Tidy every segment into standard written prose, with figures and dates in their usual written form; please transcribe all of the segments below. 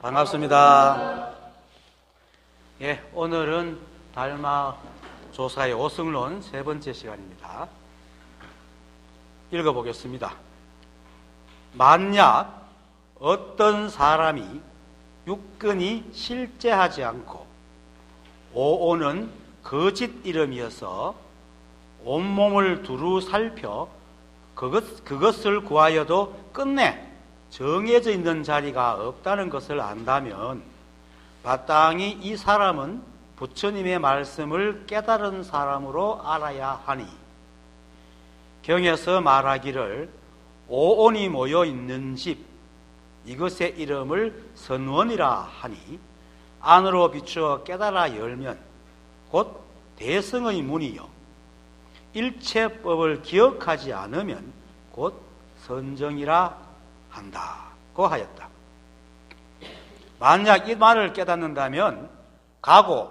반갑습니다. 예, 오늘은 달마 조사의 오승론 세 번째 시간입니다. 읽어보겠습니다. 만약 어떤 사람이 육근이 실제하지 않고 오오는 거짓 이름이어서 온몸을 두루 살펴 그것을 구하여도 끝내 정해져 있는 자리가 없다는 것을 안다면 마땅히 이 사람은 부처님의 말씀을 깨달은 사람으로 알아야 하니, 경에서 말하기를 오온이 모여 있는 집, 이것의 이름을 선원이라 하니 안으로 비추어 깨달아 열면 곧 대성의 문이요 일체법을 기억하지 않으면 곧 선정이라 한다고 하였다. 만약 이 말을 깨닫는다면 가고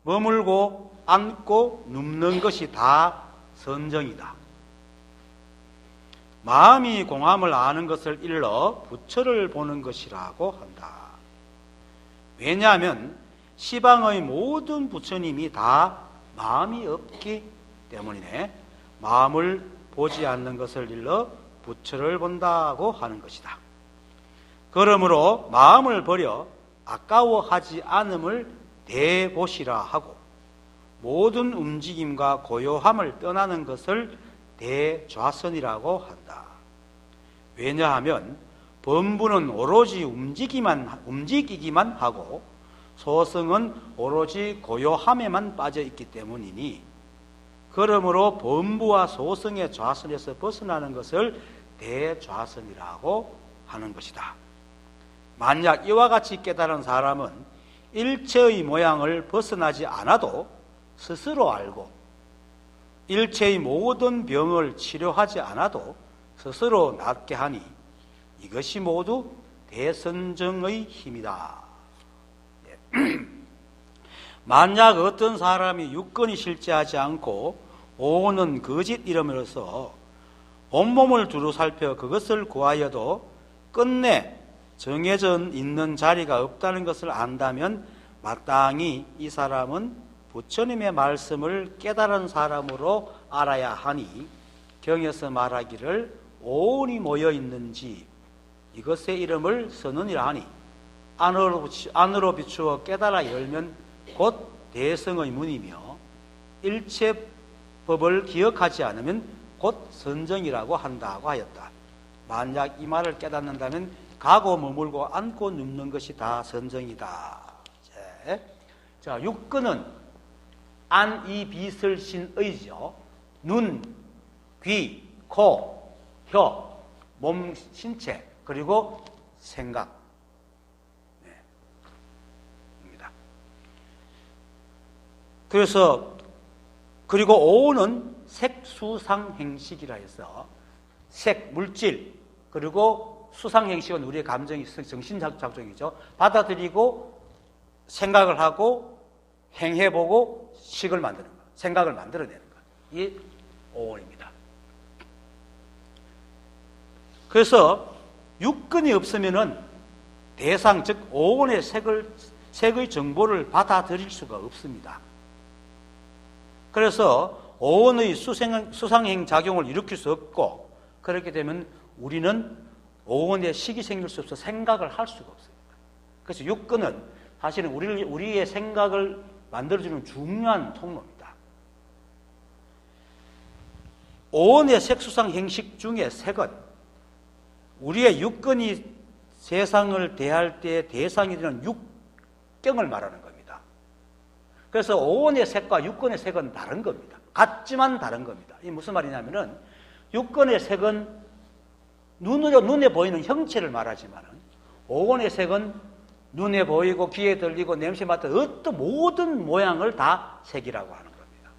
머물고 앉고 눕는 것이 다 선정이다. 마음이 공함을 아는 것을 일러 부처를 보는 것이라고 한다. 왜냐하면 시방의 모든 부처님이 다 마음이 없기 때문이네. 마음을 보지 않는 것을 일러 부처를 본다고 하는 것이다. 그러므로 마음을 버려 아까워하지 않음을 대보시라 하고 모든 움직임과 고요함을 떠나는 것을 대좌선이라고 한다. 왜냐하면 범부는 오로지 움직이기만 하고 소승은 오로지 고요함에만 빠져 있기 때문이니, 그러므로 범부와 소승의 좌선에서 벗어나는 것을 대좌선이라고 하는 것이다. 만약 이와 같이 깨달은 사람은 일체의 모양을 벗어나지 않아도 스스로 알고 일체의 모든 병을 치료하지 않아도 스스로 낫게 하니 이것이 모두 대선정의 힘이다. 만약 어떤 사람이 육근이 실제하지 않고 오는 거짓 이름으로서 온몸을 두루 살펴 그것을 구하여도 끝내 정해져 있는 자리가 없다는 것을 안다면 마땅히 이 사람은 부처님의 말씀을 깨달은 사람으로 알아야 하니, 경에서 말하기를 오온이 모여 있는지 이것의 이름을 선언이라 하니 안으로 비추어 깨달아 열면 곧 대성의 문이며 일체법을 기억하지 않으면 곧 선정이라고 한다고 하였다. 만약 이 말을 깨닫는다면 가고 머물고 앉고 눕는 것이 다 선정이다. 자, 육근은 안, 이, 비슬, 신, 의죠. 눈, 귀, 코, 혀, 몸, 신체, 그리고 생각. 입니다. 그리고 오는 색수상행식이라 해서 색, 물질, 그리고 수상행식은 우리의 감정이 정신작용이죠. 받아들이고 생각을 하고 행해보고 식을 만드는 것, 생각을 만들어내는 것, 이 오온입니다. 그래서 육근이 없으면은 대상, 즉 오온의 색의 정보를 받아들일 수가 없습니다. 그래서 오온의 수상행 작용을 일으킬 수 없고, 그렇게 되면 우리는 오온의 식이 생길 수 없어 생각을 할 수가 없습니다. 그래서 육근은 사실은 우리의 생각을 만들어주는 중요한 통로입니다. 오온의 색수상 행식 중에 색은 우리의 육근이 세상을 대할 때 대상이 되는 육경을 말하는 겁니다. 그래서 오온의 색과 육근의 색은 다른 겁니다. 같지만 다른 겁니다. 이게 무슨 말이냐면은 육근의 색은 눈에 보이는 형체를 말하지만 오온의 색은 눈에 보이고 귀에 들리고 냄새 맡은 어떤 모든 모양을 다 색이라고 하는 겁니다.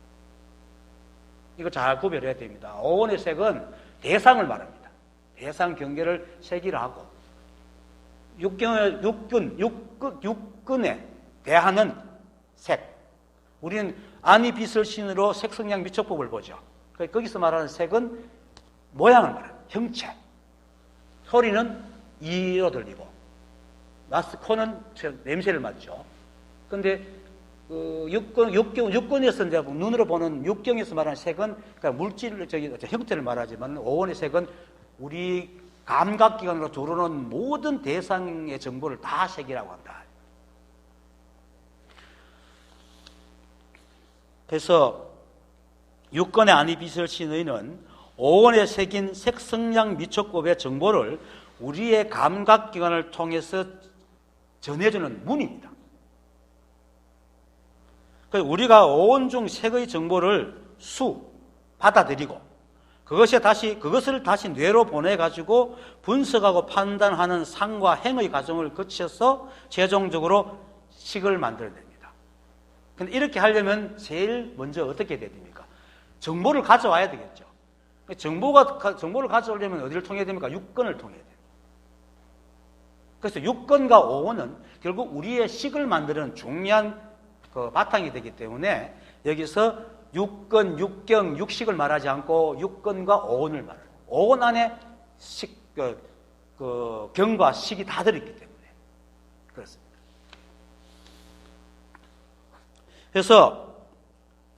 이거 잘 구별해야 됩니다. 오온의 색은 대상을 말합니다. 대상 경계를 색이라 하고, 육근에 대하는 색, 우리는 안이 빛을 신으로 색성량 미촉법을 보죠. 거기서 말하는 색은 모양을 말합니다. 형체. 소리는 이로 들리고 코는 냄새를 맡죠. 근데 육견에서 이제 눈으로 보는 육경에서 말하는 색은 그러니까 물질적인 형태를 말하지만 오온의 색은 우리 감각기관으로 들어오는 모든 대상의 정보를 다 색이라고 한다. 그래서 육건의 아니비설 신의는 오온에 새긴 색성량 미촉법의 정보를 우리의 감각기관을 통해서 전해주는 문입니다. 우리가 오온 중 색의 정보를 받아들이고 그것을 다시 뇌로 보내가지고 분석하고 판단하는 상과 행의 과정을 거쳐서 최종적으로 식을 만들어냅니다. 근데 이렇게 하려면 제일 먼저 어떻게 해야 됩니까? 정보를 가져와야 되겠죠. 정보를 가져오려면 어디를 통해야 됩니까? 육건을 통해야 돼요. 그래서 육건과 오온은 결국 우리의 식을 만드는 중요한 바탕이 되기 때문에 여기서 육건, 육경, 육식을 말하지 않고 육건과 오온을 말해요. 오온 안에 경과 식이 다 들어있기 때문에 그렇습니다. 그래서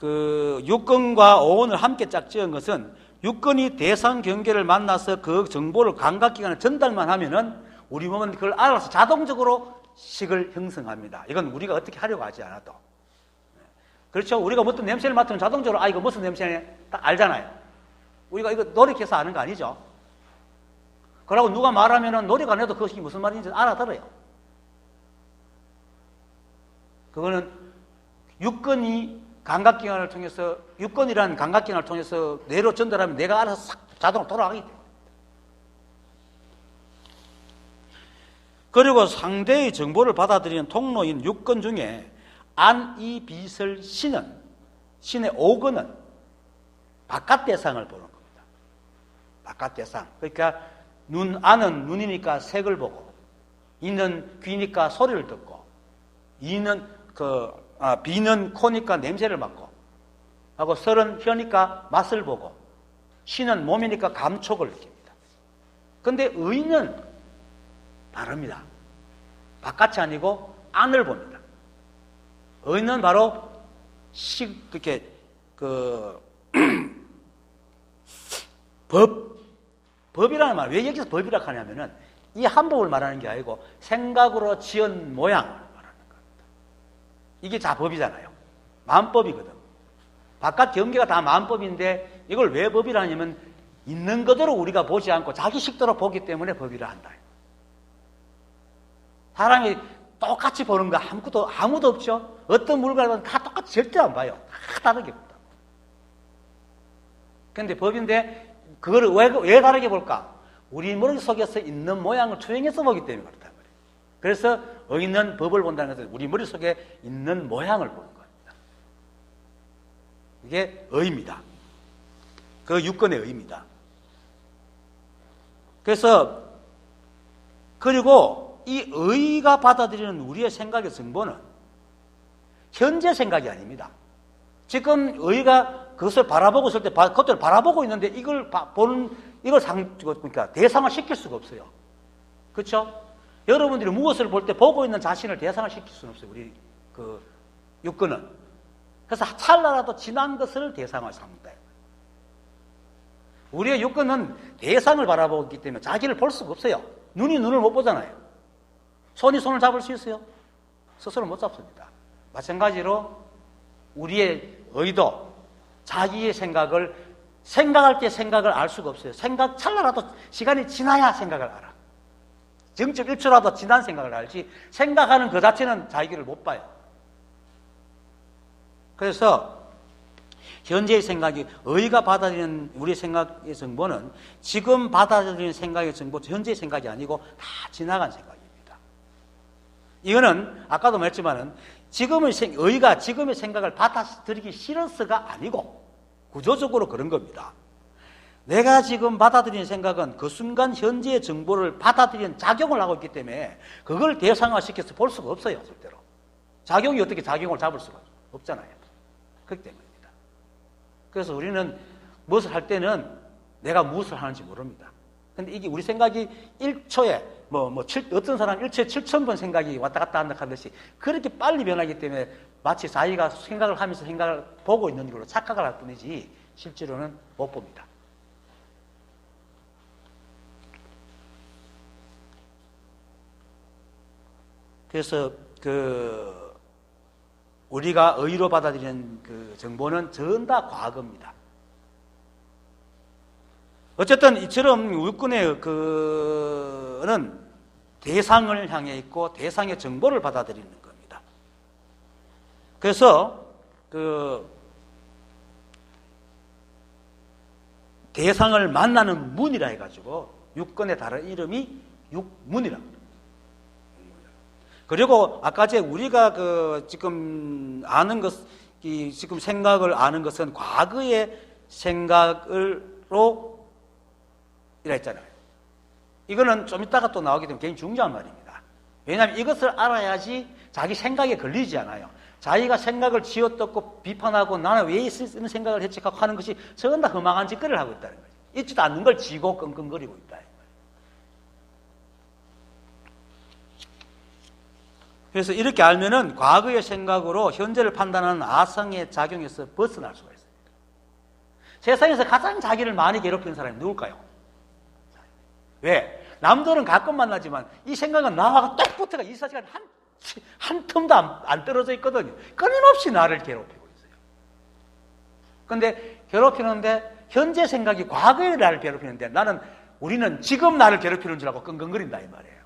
육건과 오온을 함께 짝지은 것은 육건이 대상 경계를 만나서 그 정보를 감각기관에 전달만 하면은 우리 몸은 그걸 알아서 자동적으로 식을 형성합니다. 이건 우리가 어떻게 하려고 하지 않아도. 그렇죠? 우리가 어떤 냄새를 맡으면 자동적으로 이거 무슨 냄새네 딱 알잖아요. 우리가 이거 노력해서 아는 거 아니죠? 그러고 누가 말하면은 노력 안 해도 그것이 무슨 말인지 알아들어요. 그거는 육건이라는 감각기관을 통해서 뇌로 전달하면 내가 알아서 싹 자동으로 돌아가기 때문에. 그리고 상대의 정보를 받아들이는 통로인 육건 중에 안이비설 신의 오건은 바깥 대상을 보는 겁니다. 바깥 대상. 그러니까 안은 눈이니까 색을 보고, 이는 귀니까 소리를 듣고, 비는 코니까 냄새를 맡고, 하고 설은 혀니까 맛을 보고, 신은 몸이니까 감촉을 느낍니다. 근데 의는 다릅니다. 바깥이 아니고 안을 봅니다. 의는 바로 법이라는 말, 왜 여기서 법이라고 하냐면은 이 한법을 말하는 게 아니고 생각으로 지은 모양을 말하는 겁니다. 이게 다 법이잖아요. 마음법이거든. 바깥 경계가 다 마음법인데 이걸 왜 법이라 하냐면 있는 그대로 우리가 보지 않고 자기 식대로 보기 때문에 법이라 한다. 사람이 똑같이 보는 거 아무도 없죠? 어떤 물건을 다 똑같이 절대 안 봐요. 다 다르게 본다. 그런데 법인데, 그거를 왜 다르게 볼까? 우리 머릿속에서 있는 모양을 투영해서 보기 때문에 그렇단 말이에요. 그래서 의는 법을 본다는 것은 우리 머릿속에 있는 모양을 보는 겁니다. 이게 의입니다. 그 육건의 의입니다. 그리고 이 의가 받아들이는 우리의 생각의 정보는 현재 생각이 아닙니다. 지금 의가 그것을 바라보고 있을 때 그것을 바라보고 있는데 그러니까 대상을 시킬 수가 없어요. 그렇죠? 여러분들이 무엇을 볼 때 보고 있는 자신을 대상을 시킬 수는 없어요. 우리 육건은. 그래서 찰나라도 지난 것을 대상을 삼는다. 우리의 육건은 대상을 바라보고 있기 때문에 자기를 볼 수가 없어요. 눈이 눈을 못 보잖아요. 손이 손을 잡을 수 있어요? 스스로 못 잡습니다. 마찬가지로 우리의 의도, 자기의 생각할 때 생각을 알 수가 없어요. 찰나라도 시간이 지나야 생각을 알아. 0.1초라도 지난 생각을 알지 생각하는 그 자체는 자기를 못 봐요. 그래서 현재의 생각이 의가 받아들이는 우리 생각의 정보는 지금 받아들이는 생각의 정보, 현재의 생각이 아니고 다 지나간 생각입니다. 이거는 아까도 말했지만은 의가 지금의 생각을 받아들이기 싫어서가 아니고 구조적으로 그런 겁니다. 내가 지금 받아들이는 생각은 그 순간 현재의 정보를 받아들이는 작용을 하고 있기 때문에 그걸 대상화시켜서 볼 수가 없어요. 절대로. 작용이 어떻게 작용을 잡을 수가 없잖아요. 그렇기 때문입니다. 그래서 우리는 무엇을 할 때는 내가 무엇을 하는지 모릅니다. 근데 이게 우리 생각이 1초에 어떤 사람 일초에 7,000번 생각이 왔다 갔다 한다 하듯이 그렇게 빨리 변하기 때문에 마치 자기가 생각을 하면서 생각을 보고 있는 걸로 착각을 할 뿐이지 실제로는 못 봅니다. 그래서 우리가 의로 받아들이는 그 정보는 전 다 과거입니다. 어쨌든 이처럼 육군의 그는 대상을 향해 있고 대상의 정보를 받아들이는 겁니다. 그래서 대상을 만나는 문이라 해가지고 육군의 다른 이름이 육문이라고 합니다. 그리고 아까 우리가 지금 아는 것, 지금 생각을 아는 것은 과거의 생각으로 이라 했잖아요. 이거는 좀 이따가 또 나오게 되면 굉장히 중요한 말입니다. 왜냐하면 이것을 알아야지 자기 생각에 걸리지 않아요. 자기가 생각을 쥐어뜯고 비판하고 나는 왜 이런 생각을 했지 하는 것이 전부 다 허망한 짓거리를 하고 있다는 거죠. 있지도 않는 걸 쥐고 끙끙거리고 있다. 그래서 이렇게 알면은 과거의 생각으로 현재를 판단하는 아성의 작용에서 벗어날 수가 있습니다. 세상에서 가장 자기를 많이 괴롭히는 사람이 누굴까요? 왜? 남들은 가끔 만나지만 이 생각은 나와 딱 붙어가 24시간 한 틈도 안 떨어져 있거든요. 끊임없이 나를 괴롭히고 있어요. 그런데 괴롭히는데 현재 생각이 과거의 나를 괴롭히는데 우리는 지금 나를 괴롭히는 줄 알고 끙끙거린다 이 말이에요.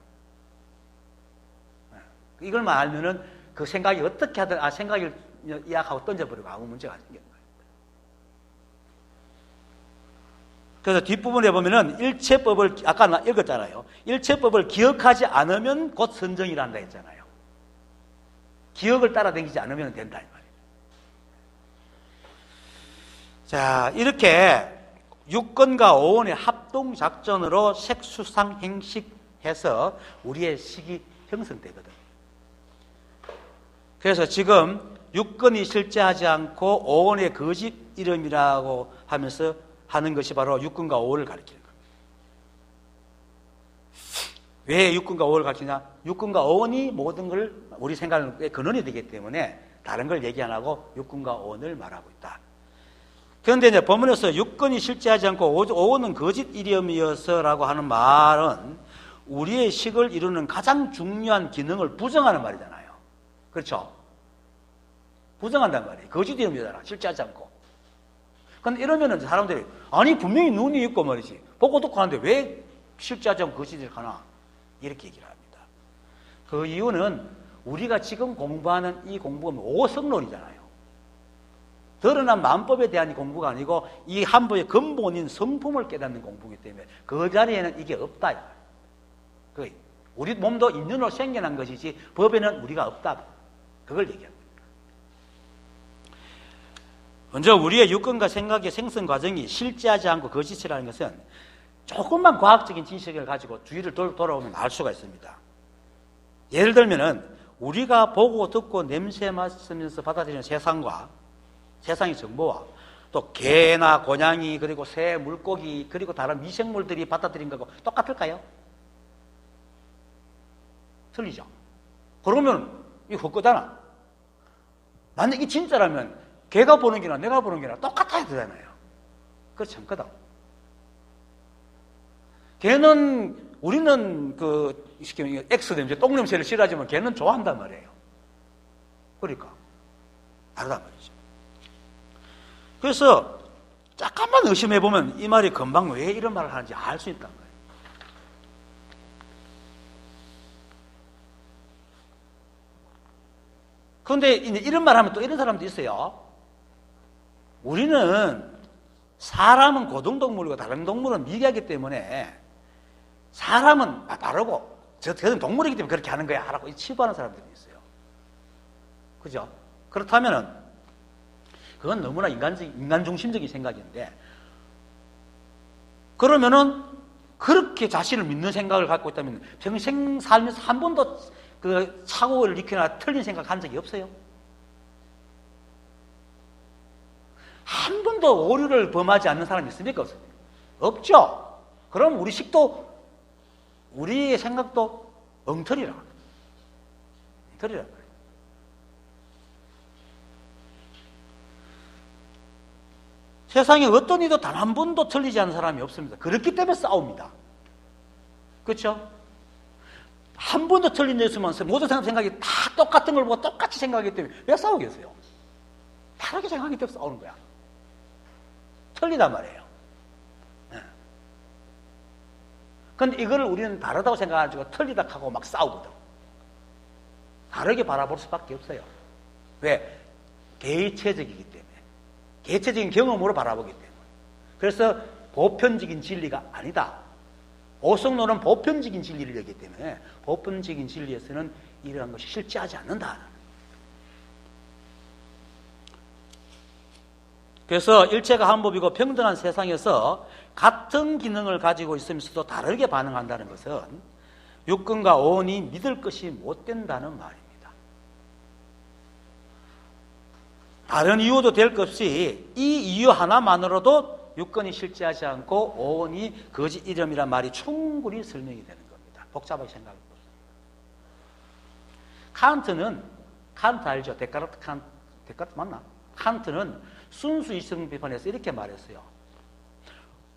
이걸만 알면은 그 생각이 어떻게 하든 생각을 이약하고 던져버리고 아무 문제가 안 생겨요. 그래서 뒷부분에 보면은 일체법을 아까 읽었잖아요. 일체법을 기억하지 않으면 곧 선정이란다 했잖아요. 기억을 따라다니지 않으면 된다 이 말이에요. 자, 이렇게 육건과 오원의 합동 작전으로 색수상 행식해서 우리의 식이 형성되거든. 그래서 지금 육건이 실제하지 않고 오원의 거짓 이름이라고 하면서 하는 것이 바로 육근과 오를 가리키는 겁니다. 왜 육근과 오를 가리키냐? 육근과 오원이 모든 걸 우리 생각의 근원이 되기 때문에 다른 걸 얘기 안 하고 육근과 오원을 말하고 있다. 그런데 이제 본문에서 육근이 실제하지 않고 오원은 거짓 이름이어서라고 하는 말은 우리의 식을 이루는 가장 중요한 기능을 부정하는 말이잖아요. 그렇죠? 부정한단 말이에요. 거짓 이름이잖아. 실제하지 않고. 근데 이러면은 사람들이 아니 분명히 눈이 있고 말이지 보고 듣고 하는데 왜 실제하지 않고 거짓을 하나 이렇게 얘기를 합니다. 그 이유는 우리가 지금 공부하는 이 공부는 오성론이잖아요. 드러난 만법에 대한 공부가 아니고 이 한법의 근본인 성품을 깨닫는 공부이기 때문에 그 자리에는 이게 없다. 우리 몸도 인연으로 생겨난 것이지 법에는 우리가 없다. 그걸 얘기합니다. 먼저 우리의 육근과 생각의 생성 과정이 실제하지 않고 거짓이라는 것은 조금만 과학적인 지식을 가지고 주위를 돌아보면 알 수가 있습니다. 예를 들면은 우리가 보고 듣고 냄새 맡으면서 받아들이는 세상과 세상의 정보와 또 개나 고양이 그리고 새, 물고기 그리고 다른 미생물들이 받아들인 거고 똑같을까요? 틀리죠. 그러면 이거 헛거잖아. 만약 이게 진짜라면 걔가 보는 게나 내가 보는 게나 똑같아야 되잖아요. 그렇지 않거든. 우리는 X 냄새, 똥 냄새를 싫어하지만 걔는 좋아한단 말이에요. 그러니까 다르단 말이죠. 그래서 잠깐만 의심해보면 이 말이 금방 왜 이런 말을 하는지 알 수 있단 말이에요. 그런데 이런 말 하면 또 이런 사람도 있어요. 우리는 사람은 고등동물이고 다른 동물은 미개하기 때문에 사람은 바르고 저는 동물이기 때문에 그렇게 하는 거야 라고 치부하는 사람들이 있어요. 그죠? 그렇다면은 그건 너무나 인간 중심적인 생각인데 그러면은 그렇게 자신을 믿는 생각을 갖고 있다면 평생 살면서 한 번도 그 사고를 일으키거나 틀린 생각 한 적이 없어요? 한 번도 오류를 범하지 않는 사람이 있습니까? 없습니까? 없죠. 그럼 우리 식도 우리의 생각도 엉터리라. 엉터리라. 세상에 어떤 이도 단 한 번도 틀리지 않은 사람이 없습니다. 그렇기 때문에 싸웁니다. 그렇죠? 한 번도 틀린 일 있으면 모든 사람 생각이 다 똑같은 걸 보고 똑같이 생각하기 때문에 왜 싸우겠어요? 다르게 생각하기 때문에 싸우는 거야. 틀리단 말이에요. 그런데 이거를 우리는 다르다고 생각하고 틀리다 하고 막 싸우거든. 다르게 바라볼 수밖에 없어요. 왜? 개체적이기 때문에. 개체적인 경험으로 바라보기 때문에. 그래서 보편적인 진리가 아니다. 오성론은 보편적인 진리를 얘기하기 때문에 보편적인 진리에서는 이러한 것이 실제하지 않는다. 그래서 일체가 한 법이고 평등한 세상에서 같은 기능을 가지고 있으면서도 다르게 반응한다는 것은 육근과 오온이 믿을 것이 못 된다는 말입니다. 다른 이유도 될 것 없이 이 이유 하나만으로도 육근이 실제하지 않고 오온이 거짓 이름이란 말이 충분히 설명이 되는 겁니다. 복잡하게 생각해 보세요. 칸트 알죠? 데카르트 맞나? 칸트는 순수 이성 비판에서 이렇게 말했어요.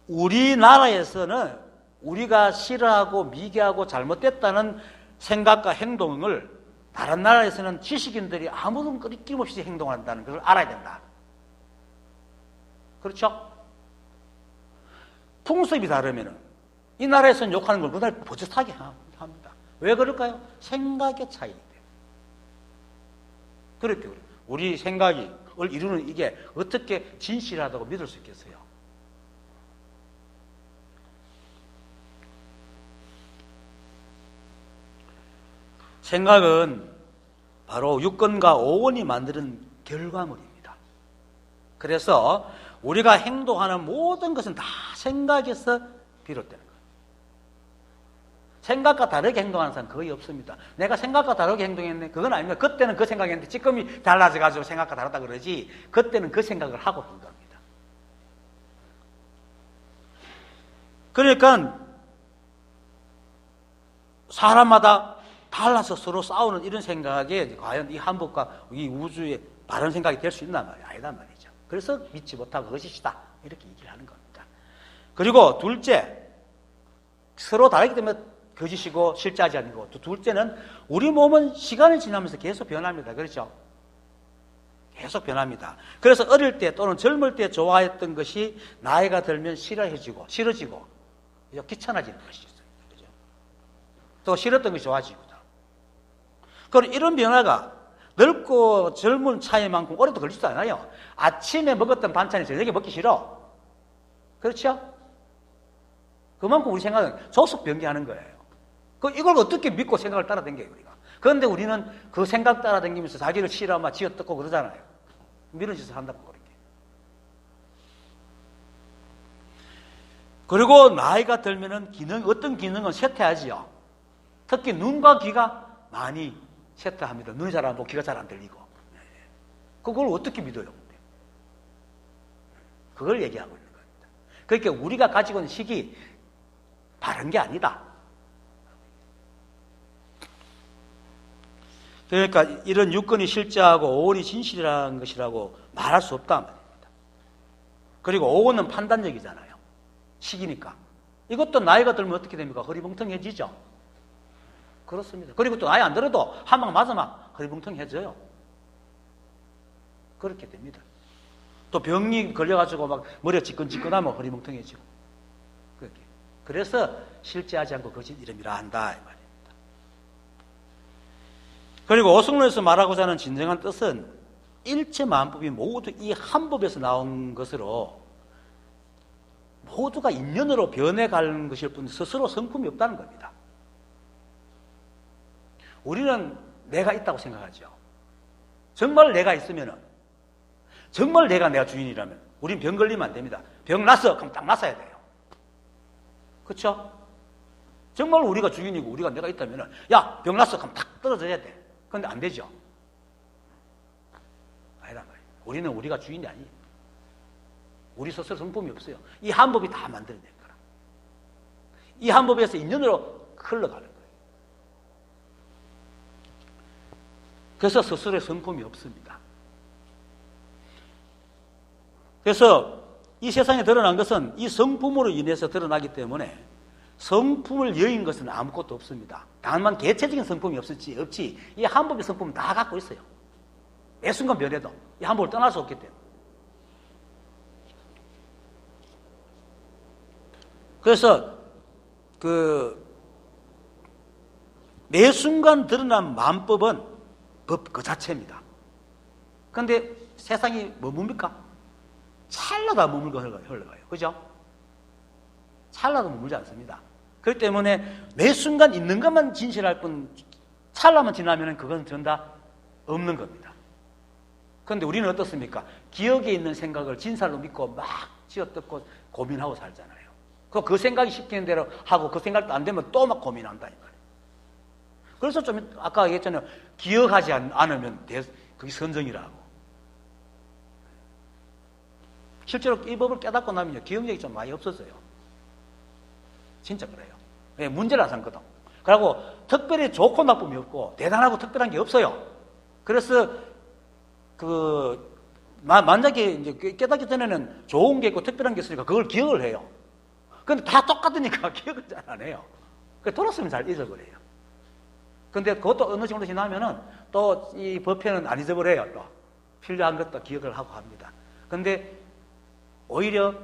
우리나라에서는 우리가 싫어하고 미개하고 잘못됐다는 생각과 행동을 다른 나라에서는 지식인들이 아무런 끄리낌 없이 행동한다는 것을 알아야 된다. 그렇죠? 풍습이 다르면 이 나라에서는 욕하는 걸 그 나라에 버젓하게 합니다. 왜 그럴까요? 생각의 차이기 때문에. 그렇게 그래요. 우리 생각을 이루는 이게 어떻게 진실하다고 믿을 수 있겠어요? 생각은 바로 육근과 오온이 만드는 결과물입니다. 그래서 우리가 행동하는 모든 것은 다 생각에서 비롯되는 거예요. 생각과 다르게 행동하는 사람은 거의 없습니다. 내가 생각과 다르게 행동했네. 그건 아닙니다. 그때는 그 생각했는데 지금이 달라져가지고 생각과 다르다 그러지 그때는 그 생각을 하고 행동합니다. 그러니까 사람마다 달라서 서로 싸우는 이런 생각에 과연 이 한법과 이 우주의 바른 생각이 될 수 있나 말이야. 아니단 말이죠. 그래서 믿지 못하고 거짓이다. 이렇게 얘기를 하는 겁니다. 그리고 둘째, 서로 다르기 때문에 거짓이고 실제하지 않고, 또 둘째는 우리 몸은 시간이 지나면서 계속 변합니다. 그렇죠? 계속 변합니다. 그래서 어릴 때 또는 젊을 때 좋아했던 것이 나이가 들면 싫어지고 귀찮아지는 것이 있어요. 그렇죠? 또 싫었던 것이 좋아지고. 그럼 이런 변화가 넓고 젊은 차이만큼 오래도 걸리지도 않아요. 아침에 먹었던 반찬이 저녁에 먹기 싫어. 그렇죠? 그만큼 우리 생각은 조속 변개하는 거예요. 이걸 어떻게 믿고 생각을 따라댕겨요, 우리가. 그런데 우리는 그 생각 따라댕기면서 자기를 싫어하면 쥐어뜯고 그러잖아요. 이런 짓을 한다고 그렇게. 그리고 나이가 들면은 어떤 기능은 쇠퇴하지요. 특히 눈과 귀가 많이 쇠퇴합니다. 눈이 잘 안 보고 귀가 잘 안 들리고. 그걸 어떻게 믿어요? 그걸 얘기하고 있는 겁니다. 그러니까 우리가 가지고 있는 식이 바른 게 아니다. 그러니까 이런 육근이 실제하고 오온이 진실이라는 것이라고 말할 수 없단 말입니다. 그리고 오온은 판단력이잖아요. 식이니까. 이것도 나이가 들면 어떻게 됩니까? 허리멍텅해지죠. 그렇습니다. 그리고 또 나이 안 들어도 한 방 맞으면 허리멍텅해져요. 그렇게 됩니다. 또 병이 걸려가지고 막 머리가 지끈지끈하면 허리멍텅해지고. 그렇게. 그래서 실제하지 않고 거짓 이름이라 한다 이 말입니다. 그리고 오성론에서 말하고자 하는 진정한 뜻은 일체 만법이 모두 이 한 법에서 나온 것으로 모두가 인연으로 변해가는 것일 뿐 스스로 성품이 없다는 겁니다. 우리는 내가 있다고 생각하죠. 정말 내가 있으면, 정말 내가 주인이라면 우린 병 걸리면 안 됩니다. 병 났어. 그럼 딱 났어야 돼요. 그렇죠? 정말 우리가 주인이고 우리가 내가 있다면 야, 병 났어. 그럼 딱 떨어져야 돼. 그런데 안 되죠. 아니란 말이에요. 우리는 우리가 주인이 아니에요. 우리 스스로 성품이 없어요. 이 한 법이 다 만들어낸 거라. 이 한 법에서 인연으로 흘러가는 거예요. 그래서 스스로의 성품이 없습니다. 그래서 이 세상에 드러난 것은 이 성품으로 인해서 드러나기 때문에 성품을 여인 것은 아무것도 없습니다. 다만 개체적인 성품이 없지 이 한법의 성품은 다 갖고 있어요. 매 순간 변해도 이 한법을 떠날 수 없기 때문에. 그래서 매 순간 드러난 만법은 법 그 자체입니다. 그런데 세상이 뭡니까? 찰나다 머물고 흘러가요. 그죠? 찰나도 머물지 않습니다. 그렇기 때문에 매 순간 있는 것만 진실할 뿐 찰나만 지나면 그건 전부 다 없는 겁니다. 그런데 우리는 어떻습니까? 기억에 있는 생각을 진실로 믿고 막 쥐어뜯고 고민하고 살잖아요. 그 생각이 시키는 대로 하고 그 생각도 안 되면 또 막 고민한다 이 말이에요. 그래서 좀 아까 얘기했잖아요. 기억하지 않으면 그게 선정이라고. 실제로 이 법을 깨닫고 나면요, 기억력이 좀 많이 없었어요. 진짜 그래요. 네, 문제를 안 삼거든. 그리고 특별히 좋고 나쁨이 없고 대단하고 특별한 게 없어요. 그래서 만약에 이제 깨닫기 전에는 좋은 게 있고 특별한 게 있으니까 그걸 기억을 해요. 근데 다 똑같으니까 기억을 잘 안 해요. 돌았으면 잘 잊어버려요. 근데 그것도 어느 정도 지나면은 또 이 법회는 안 잊어버려요. 또 필요한 것도 기억을 하고 합니다. 근데 오히려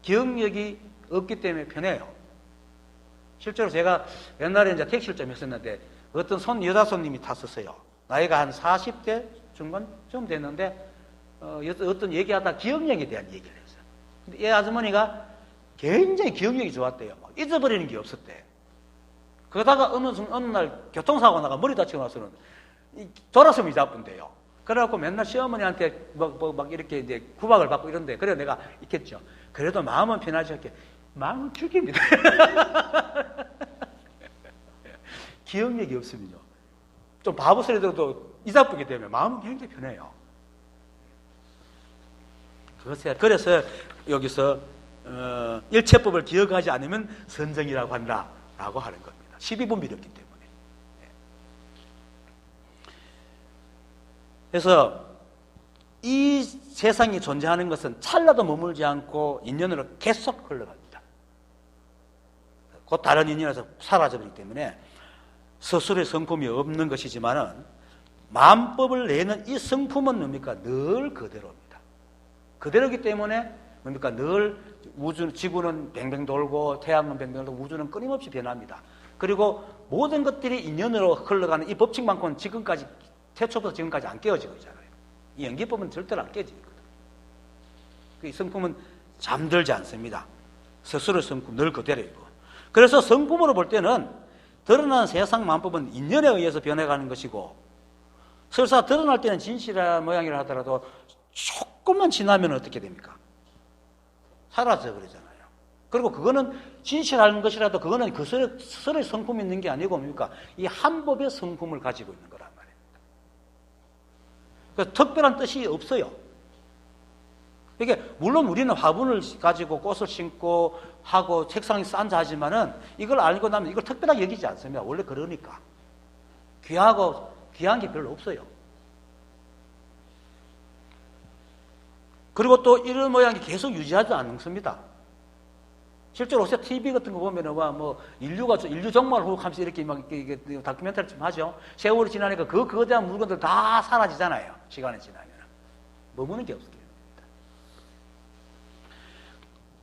기억력이 없기 때문에 편해요. 실제로 제가 옛날에 이제 택시를 좀 했었는데 어떤 여자 손님이 탔었어요. 나이가 한 40대 중반쯤 됐는데 어떤 얘기하다 기억력에 대한 얘기를 했어요. 근데 이 아주머니가 굉장히 기억력이 좋았대요. 잊어버리는 게 없었대. 그러다가 어느 날 교통사고 나가 머리 다치고 나서는 돌아서면 나쁜데요. 그래갖고 맨날 시어머니한테 막 이렇게 이제 구박을 받고 이런데, 그래 내가 있겠죠. 그래도 마음은 편하지 않게 마음은 죽입니다. 기억력이 없으면요, 좀 바보 소리 들어도 이자쁘게 되면 마음은 굉장히 편해요. 그래서 여기서 일체법을 기억하지 않으면 선정이라고 한다라고 하는 겁니다. 12분비였기 때문에. 그래서 이 세상이 존재하는 것은 찰나도 머물지 않고 인연으로 계속 흘러갑니다. 곧 다른 인연에서 사라져버리기 때문에 스스로의 성품이 없는 것이지만은 만법을 내는 이 성품은 뭡니까? 늘 그대로입니다. 그대로이기 때문에 뭡니까? 늘 지구는 뱅뱅 돌고 태양은 뱅뱅 돌고 우주는 끊임없이 변합니다. 그리고 모든 것들이 인연으로 흘러가는 이 법칙만큼은 지금까지, 태초부터 지금까지 안 깨어지고 있잖아요. 이 연기법은 절대로 안 깨지거든요. 이 성품은 잠들지 않습니다. 스스로의 성품 늘 그대로이고. 그래서 성품으로 볼 때는 드러나는 세상 만법은 인연에 의해서 변해가는 것이고, 설사 드러날 때는 진실한 모양이라 하더라도 조금만 지나면 어떻게 됩니까? 사라져 버리잖아요. 그리고 그거는 진실한 것이라도 그거는 그 스스로의 성품이 있는 게 아니고 뭡니까? 이 한법의 성품을 가지고 있는 거란 말입니다. 그래서 특별한 뜻이 없어요. 이게 물론 우리는 화분을 가지고 꽃을 심고 하고 책상에 앉아 하지만은 이걸 알고 나면 이걸 특별하게 여기지 않습니다. 원래 그러니까. 귀한 게 별로 없어요. 그리고 또 이런 모양이 계속 유지하지 않습니다. 실제로 요새 TV 같은 거 보면은 인류 종말 후 하면서 이렇게 막 이게 다큐멘터리 좀 하죠. 세월이 지나니까 그거에 대한 물건들 다 사라지잖아요. 시간이 지나면. 머무는 게 없게 됩니다.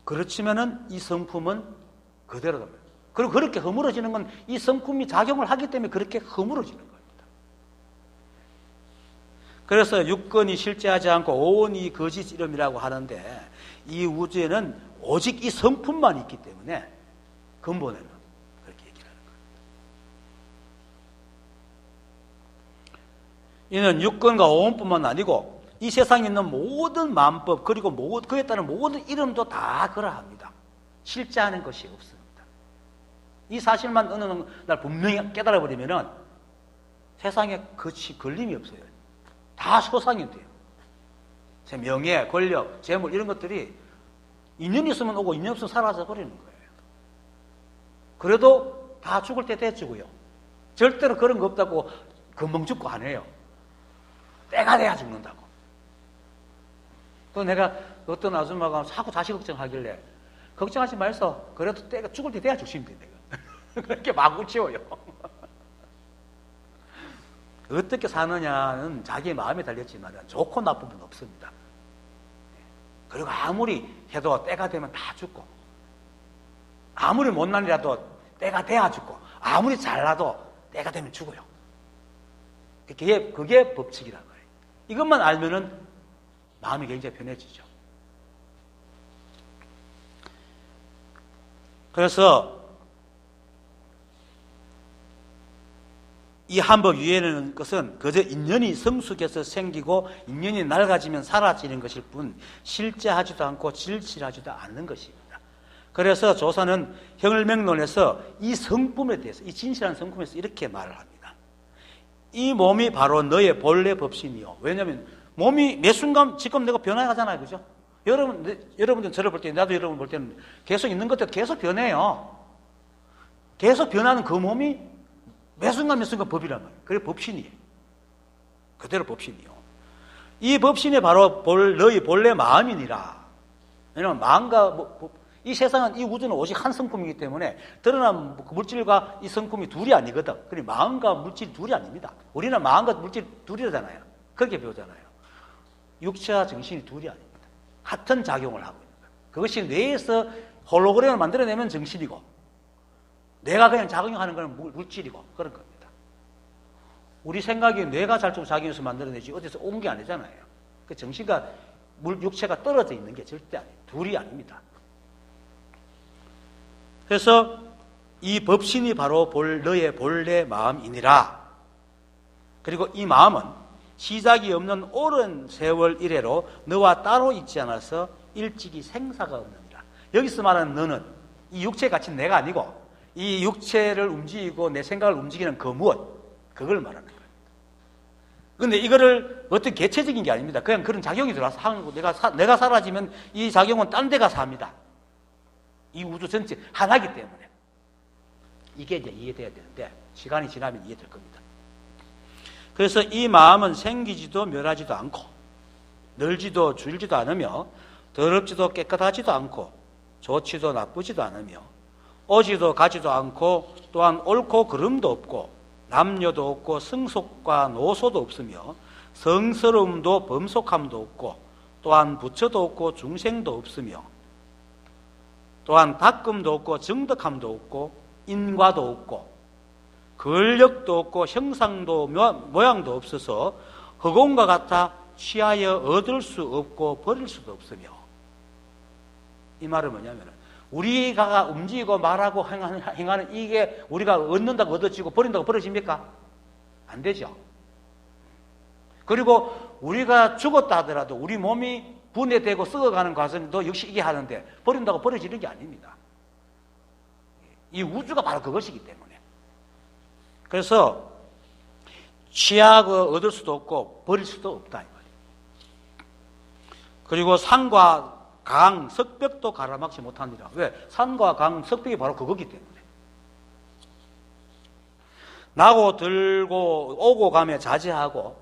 그렇지만은 이 성품은 그대로 됩니다. 그리고 그렇게 허물어지는 건 이 성품이 작용을 하기 때문에 그렇게 허물어지는 겁니다. 그래서 육건이 실제하지 않고 오온이 거짓 이름이라고 하는데, 이 우주에는 오직 이 성품만 있기 때문에 근본에는 그렇게 얘기를 하는 거예요. 이는 육건과 오온뿐만 아니고 이 세상에 있는 모든 만법, 그리고 그에 따른 모든 이름도 다 그러합니다. 실제하는 것이 없습니다. 이 사실만 어느 날 분명히 깨달아버리면은 세상에 걸림이 없어요. 다 소상이 돼요. 명예, 권력, 재물 이런 것들이 인연이 있으면 오고 인연 없으면 사라져 버리는 거예요. 그래도 다 죽을 때 대주고요. 절대로 그런 거 없다고 금방 죽고 안 해요. 때가 돼야 죽는다고. 또 내가 어떤 아줌마가 자꾸 자식 걱정하길래 걱정하지 말소. 그래도 때가 죽을 때 돼야 죽습니다. 내가. 그렇게 막 우치워요. 어떻게 사느냐는 자기의 마음에 달렸지만 좋고 나쁨은 없습니다. 그리고 아무리 해도 때가 되면 다 죽고, 아무리 못난이라도 때가 돼야 죽고, 아무리 잘나도 때가 되면 죽어요. 그게 법칙이라는 거예요. 이것만 알면은 마음이 굉장히 편해지죠. 그래서 이 한법 위에는 것은 그저 인연이 성숙해서 생기고 인연이 낡아지면 사라지는 것일 뿐 실제하지도 않고 질실하지도 않는 것입니다. 그래서 조사는 형을맹론에서 이 성품에 대해서, 이 진실한 성품에서 이렇게 말을 합니다. 이 몸이 바로 너의 본래 법신이요. 왜냐하면 몸이 매 순간 지금 내가 변화하잖아요. 그죠? 여러분들 저를 볼 때, 나도 여러분 볼 때는 계속 있는 것도 계속 변해요. 계속 변하는 그 몸이 매 순간 매 순간 법이란 말이에요. 그게 법신이에요. 그대로 법신이요. 이 법신이 바로 너희 본래 마음이니라. 왜냐하면 마음과 이 세상은, 이 우주는 오직 한 성품이기 때문에 드러난 물질과 이 성품이 둘이 아니거든. 그러니 마음과 물질이 둘이 아닙니다. 우리는 마음과 물질이 둘이잖아요. 그렇게 배우잖아요. 육체와 정신이 둘이 아닙니다. 같은 작용을 하고 있는 거예요. 그것이 뇌에서 홀로그램을 만들어내면 정신이고, 뇌가 그냥 작용하는 건 물질이고 그런 겁니다. 우리 생각이 뇌가 작용해서 만들어내지 어디서 온 게 아니잖아요. 그 정신과 육체가 떨어져 있는 게 절대 아니에요. 둘이 아닙니다. 그래서 이 법신이 바로 너의 본래 마음이니라. 그리고 이 마음은 시작이 없는 오랜 세월 이래로 너와 따로 있지 않아서 일찍이 생사가 없느니라. 여기서 말하는 너는 이 육체에 갇힌 내가 아니고 이 육체를 움직이고 내 생각을 움직이는 그 무엇, 그걸 말하는 거예요. 그런데 이거를 어떤 개체적인 게 아닙니다. 그냥 그런 작용이 들어와서 하는 거고, 내가 사라지면 이 작용은 딴 데 가서 합니다. 이 우주 전체 하나이기 때문에. 이게 이제 이해돼야 되는데 시간이 지나면 이해될 겁니다. 그래서 이 마음은 생기지도 멸하지도 않고 늘지도 줄지도 않으며 더럽지도 깨끗하지도 않고 좋지도 나쁘지도 않으며 오지도 가지도 않고 또한 옳고 그름도 없고 남녀도 없고 승속과 노소도 없으며 성스러움도 범속함도 없고 또한 부처도 없고 중생도 없으며 또한 닦음도 없고 정덕함도 없고 인과도 없고 권력도 없고 형상도 모양도 없어서 허공과 같아 취하여 얻을 수 없고 버릴 수도 없으며. 이 말은 뭐냐면 우리가 움직이고 말하고 행하는 이게 우리가 얻는다고 얻어지고 버린다고 버려집니까? 안 되죠. 그리고 우리가 죽었다 하더라도 우리 몸이 분해되고 썩어가는 과정도 역시 이게 하는데 버린다고 버려지는 게 아닙니다. 이 우주가 바로 그것이기 때문에. 그래서 취하고 얻을 수도 없고 버릴 수도 없다 이 말이에요. 그리고 산과 강, 석벽도 가라막지 못하니라. 왜? 산과 강, 석벽이 바로 그거기 때문에. 나고 들고 오고 가며 자제하고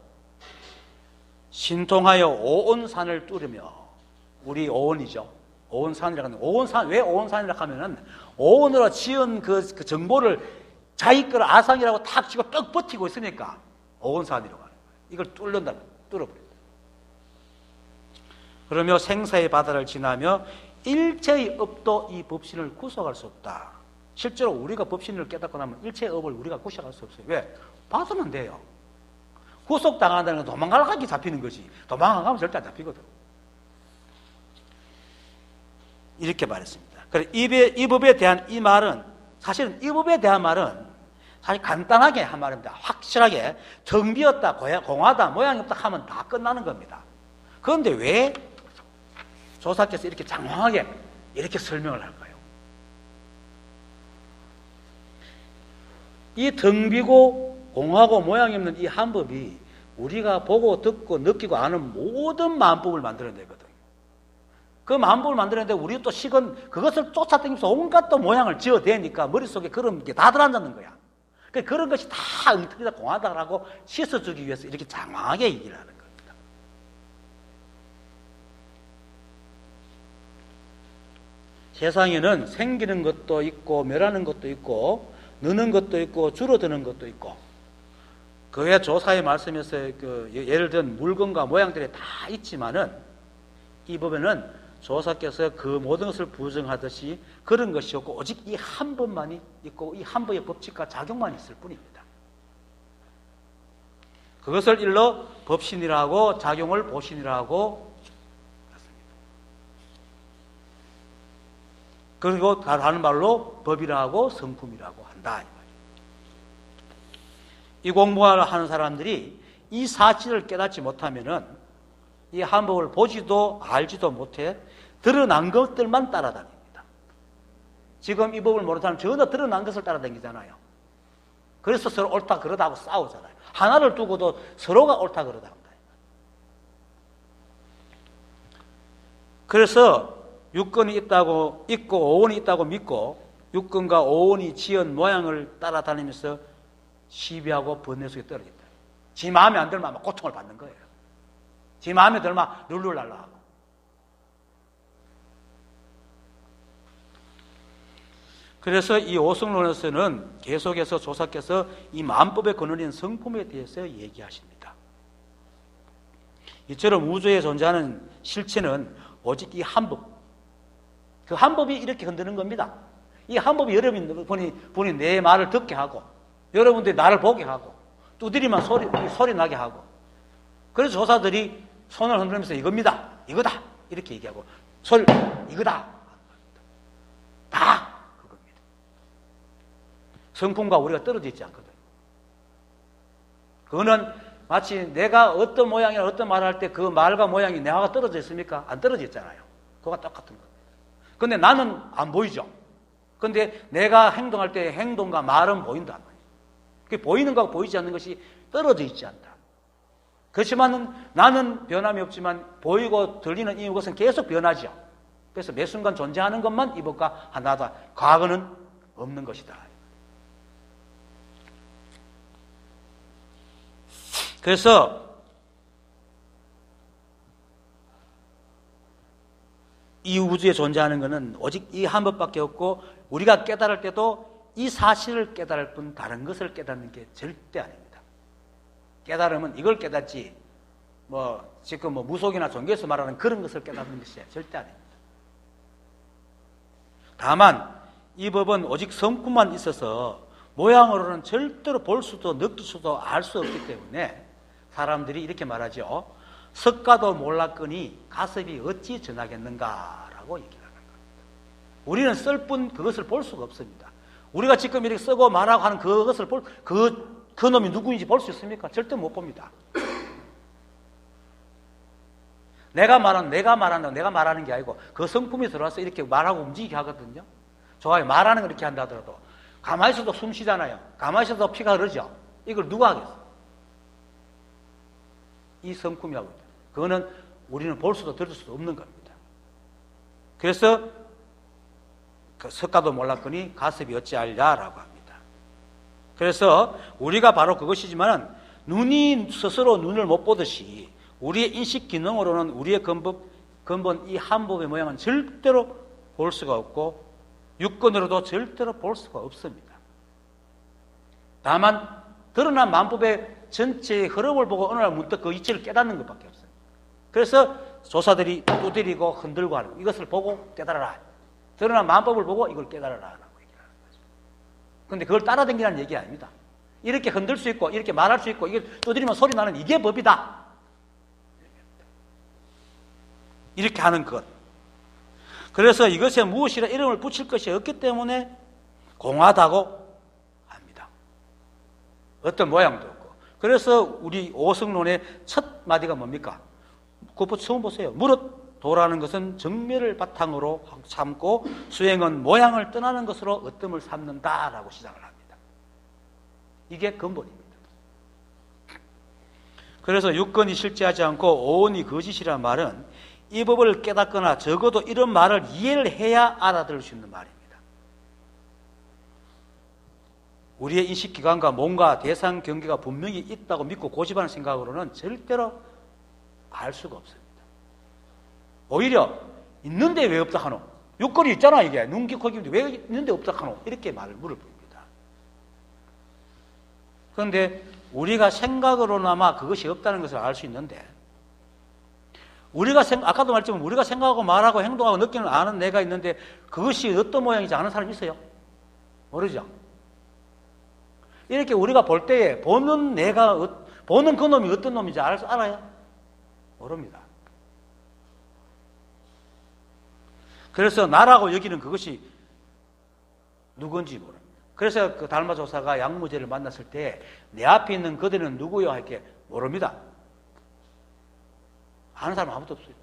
신통하여 오온산을 뚫으며. 우리 오온이죠. 오온산이라고 하는, 오온산, 왜 오온산이라고 하면은 오온으로 지은 그 정보를 자기 걸 아상이라고 탁 치고 떡 버티고 있으니까 오온산이라고 하는 거예요. 이걸 뚫는다, 뚫어버린다. 그러며 생사의 바다를 지나며 일체의 업도 이 법신을 구속할 수 없다. 실제로 우리가 법신을 깨닫고 나면 일체의 업을 우리가 구속할 수 없어요. 왜? 받으면 돼요. 구속당한다는 건 도망가기 잡히는 거지. 도망 안 가면 절대 안 잡히거든. 이렇게 말했습니다. 그래, 이 법에 대한 이 말은, 사실은 이 법에 대한 말은 사실 간단하게 한 말입니다. 확실하게 정 비었다, 공하다, 모양이 없다 하면 다 끝나는 겁니다. 그런데 왜 조사께서 이렇게 장황하게 이렇게 설명을 할까요? 이 등 비고 공하고 모양이 없는 이 한법이 우리가 보고 듣고 느끼고 아는 모든 마음법을 만들어내거든요. 그 만법을 만들었는데 우리 또 식은 그것을 쫓아다니면서 온갖 또 모양을 지어대니까 머릿속에 그런 게 다 들어앉는 거야. 그런 것이 다 엉터리다 공하다라고 씻어주기 위해서 이렇게 장황하게 얘기를 하는 겁니다. 세상에는 생기는 것도 있고 멸하는 것도 있고 느는 것도 있고 줄어드는 것도 있고 그 외 조사의 말씀에서 예를 든 물건과 모양들이 다 있지만은 이 법에는 조사께서 그 모든 것을 부정하듯이 그런 것이 없고 오직 이 한 법만이 있고 이 한 법의 법칙과 작용만 있을 뿐입니다. 그것을 일러 법신이라고 작용을 보신이라고 했습니다. 그리고 다른 말로 법이라고 성품이라고 한다. 이 공부를 하는 사람들이 이 사실을 깨닫지 못하면은 이 한 법을 보지도 알지도 못해 드러난 것들만 따라다닙니다. 지금 이 법을 모르는 사람은 전혀 드러난 것을 따라다니잖아요. 그래서 서로 옳다 그러다 하고 싸우잖아요. 하나를 두고도 서로가 옳다 그러다 한다. 그래서 육근이 있다고 있고 오온이 있다고 믿고 육근과 오온이 지은 모양을 따라다니면서 시비하고 번뇌 속에 떨어진다. 지 마음에 안 들면 고통을 받는 거예요. 지 마음에 들면 룰루랄라 하고. 그래서 이 오승론에서는 계속해서 조사께서 이 만법의 근원인 성품에 대해서 얘기하십니다. 이처럼 우주에 존재하는 실체는 오직 이 한 법. 그 한 법이 이렇게 흔드는 겁니다. 이 한 법이 여러분이 내 말을 듣게 하고 여러분들이 나를 보게 하고 두드리면 소리 나게 하고 그래서 조사들이 손을 흔들면서 이겁니다. 이거다. 이렇게 얘기하고 이거다. 다 그겁니다. 성품과 우리가 떨어져 있지 않거든요. 그거는 마치 내가 어떤 모양이나 어떤 말을 할 때 그 말과 모양이 내화가 떨어져 있습니까? 안 떨어져 있잖아요. 그거가 똑같은 겁니다. 근데 나는 안 보이죠. 근데 내가 행동할 때 행동과 말은 보인다. 보이는 것과 보이지 않는 것이 떨어져 있지 않다. 그렇지만 나는 변함이 없지만 보이고 들리는 이것은 계속 변하죠. 그래서 매 순간 존재하는 것만 이 법과 하나다. 과거는 없는 것이다. 그래서 이 우주에 존재하는 것은 오직 이 한 법밖에 없고 우리가 깨달을 때도 이 사실을 깨달을 뿐 다른 것을 깨닫는 게 절대 아닙니다. 깨달으면 이걸 깨닫지 지금 무속이나 종교에서 말하는 그런 것을 깨닫는 것이 절대 아닙니다. 다만 이 법은 오직 성품만 있어서 모양으로는 절대로 볼 수도 느낄 수도 알 수 없기 때문에 사람들이 이렇게 말하죠. 석가도 몰랐거니 가섭이 어찌 전하겠는가라고 얘기를 하는 겁니다. 우리는 쓸 뿐 그것을 볼 수가 없습니다. 우리가 지금 이렇게 쓰고 말하고 하는 그것을 그 놈이 누구인지 볼 수 있습니까? 절대 못 봅니다. 내가 말하는 게 아니고 그 성품이 들어와서 이렇게 말하고 움직이게 하거든요. 좋아요. 말하는 걸 이렇게 한다 하더라도 가만히 있어도 숨 쉬잖아요. 가만히 있어도 피가 흐르죠. 이걸 누가 하겠어? 이 성품이 하고 있다. 그거는 우리는 볼 수도 들을 수도 없는 겁니다. 그래서 그 석가도 몰랐거니 가섭이 어찌알랴라고 합니다. 그래서 우리가 바로 그것이지만 눈이 스스로 눈을 못 보듯이 우리의 인식 기능으로는 우리의 근본 이 한 법의 모양은 절대로 볼 수가 없고 육근으로도 절대로 볼 수가 없습니다. 다만 드러난 만법의 전체의 흐름을 보고 어느 날 문득 그 이치를 깨닫는 것밖에 없어요. 그래서 조사들이 두드리고 흔들고 하는 이것을 보고 깨달아라. 드러난 만법을 보고 이걸 깨달아라. 그런데 그걸 따라다니라는 얘기 아닙니다. 이렇게 흔들 수 있고 이렇게 말할 수 있고 이게 두드리면 소리 나는 이게 법이다. 이렇게 하는 것. 그래서 이것에 무엇이라 이름을 붙일 것이 없기 때문에 공하다고 합니다. 어떤 모양도 없고. 그래서 우리 오승론의 첫 마디가 뭡니까? 그것부터 처음 보세요. 무릇 도라는 것은 정멸을 바탕으로 삼고 수행은 모양을 떠나는 것으로 어뜸을 삼는다라고 시작을 합니다. 이게 근본입니다. 그래서 육근이 실제하지 않고 오온이 거짓이란 말은 이 법을 깨닫거나 적어도 이런 말을 이해를 해야 알아들을 수 있는 말입니다. 우리의 인식기관과 뭔가 대상 경계가 분명히 있다고 믿고 고집하는 생각으로는 절대로 알 수가 없습니다. 오히려 있는데 왜 없다 하노? 육걸이 있잖아 이게. 눈기 코기인데 왜 있는데 없다 하노? 이렇게 말을 물을 뿐입니다. 그런데 우리가 생각으로나마 그것이 없다는 것을 알 수 있는데 아까도 말했지만 우리가 생각하고 말하고 행동하고 느끼는 아는 내가 있는데 그것이 어떤 모양인지 아는 사람이 있어요? 모르죠? 이렇게 우리가 볼 때에 보는 그 놈이 어떤 놈인지 알아요? 모릅니다. 그래서 나라고 여기는 그것이 누군지 모릅니다. 그래서 그 달마 조사가 양무제를 만났을 때 내 앞에 있는 그대는 누구요? 할게 모릅니다. 아는 사람 아무도 없어요.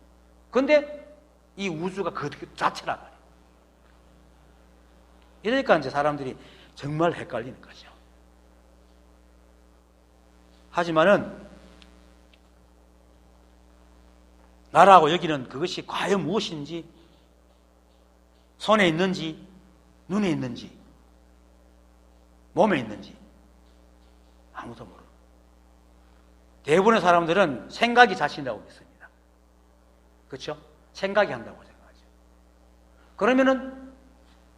근데 이 우주가 그 자체란 말이에요. 이러니까 이제 사람들이 정말 헷갈리는 거죠. 하지만은 나라고 여기는 그것이 과연 무엇인지, 손에 있는지, 눈에 있는지, 몸에 있는지 아무도 모르고 대부분의 사람들은 생각이 자신이라고 믿습니다. 그렇죠? 생각이 한다고 생각하죠. 그러면은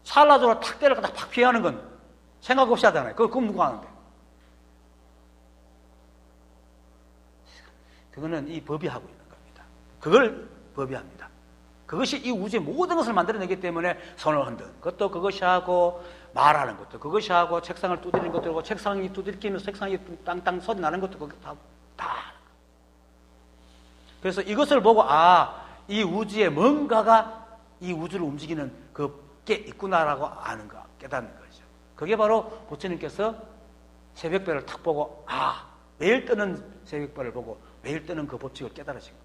살라조로 탁 때려서 팍 피하는 건 생각 없이 하잖아요. 그건 누가 하는데? 그거는 이 법이 하고 있는 겁니다. 그걸 법이 합니다. 그것이 이 우주의 모든 것을 만들어내기 때문에 손을 흔드는 것도 그것이 하고 말하는 것도 그것이 하고 책상을 두드리는 것도 하고 책상이 두들기면서 책상이 땅땅 소리 나는 것도 그것도 하고 다. 그래서 이것을 보고 이 우주에 뭔가가 이 우주를 움직이는 그게 있구나라고 아는 거, 깨닫는 거죠. 그게 바로 부처님께서 새벽별을 탁 보고 매일 뜨는 새벽별을 보고 매일 뜨는 그 법칙을 깨달으신 거예요.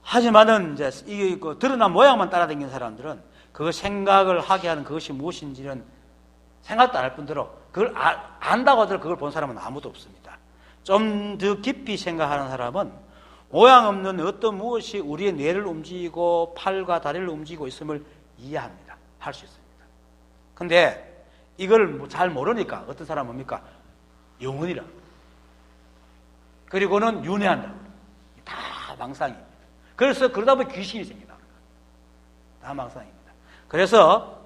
하지만은 이제 이 드러난 모양만 따라다니는 사람들은 그 생각을 하게 하는 그것이 무엇인지는 생각도 안 할 뿐더러 그걸 안다고 하더라도 그걸 본 사람은 아무도 없습니다. 좀 더 깊이 생각하는 사람은 모양 없는 어떤 무엇이 우리의 뇌를 움직이고 팔과 다리를 움직이고 있음을 이해합니다. 할 수 있습니다. 근데 이걸 잘 모르니까 어떤 사람은 뭡니까? 영혼이라. 그리고는 윤회한다. 다 망상입니다. 그래서 그러다 보니 귀신이 생긴다는 거예요. 다 망상입니다. 그래서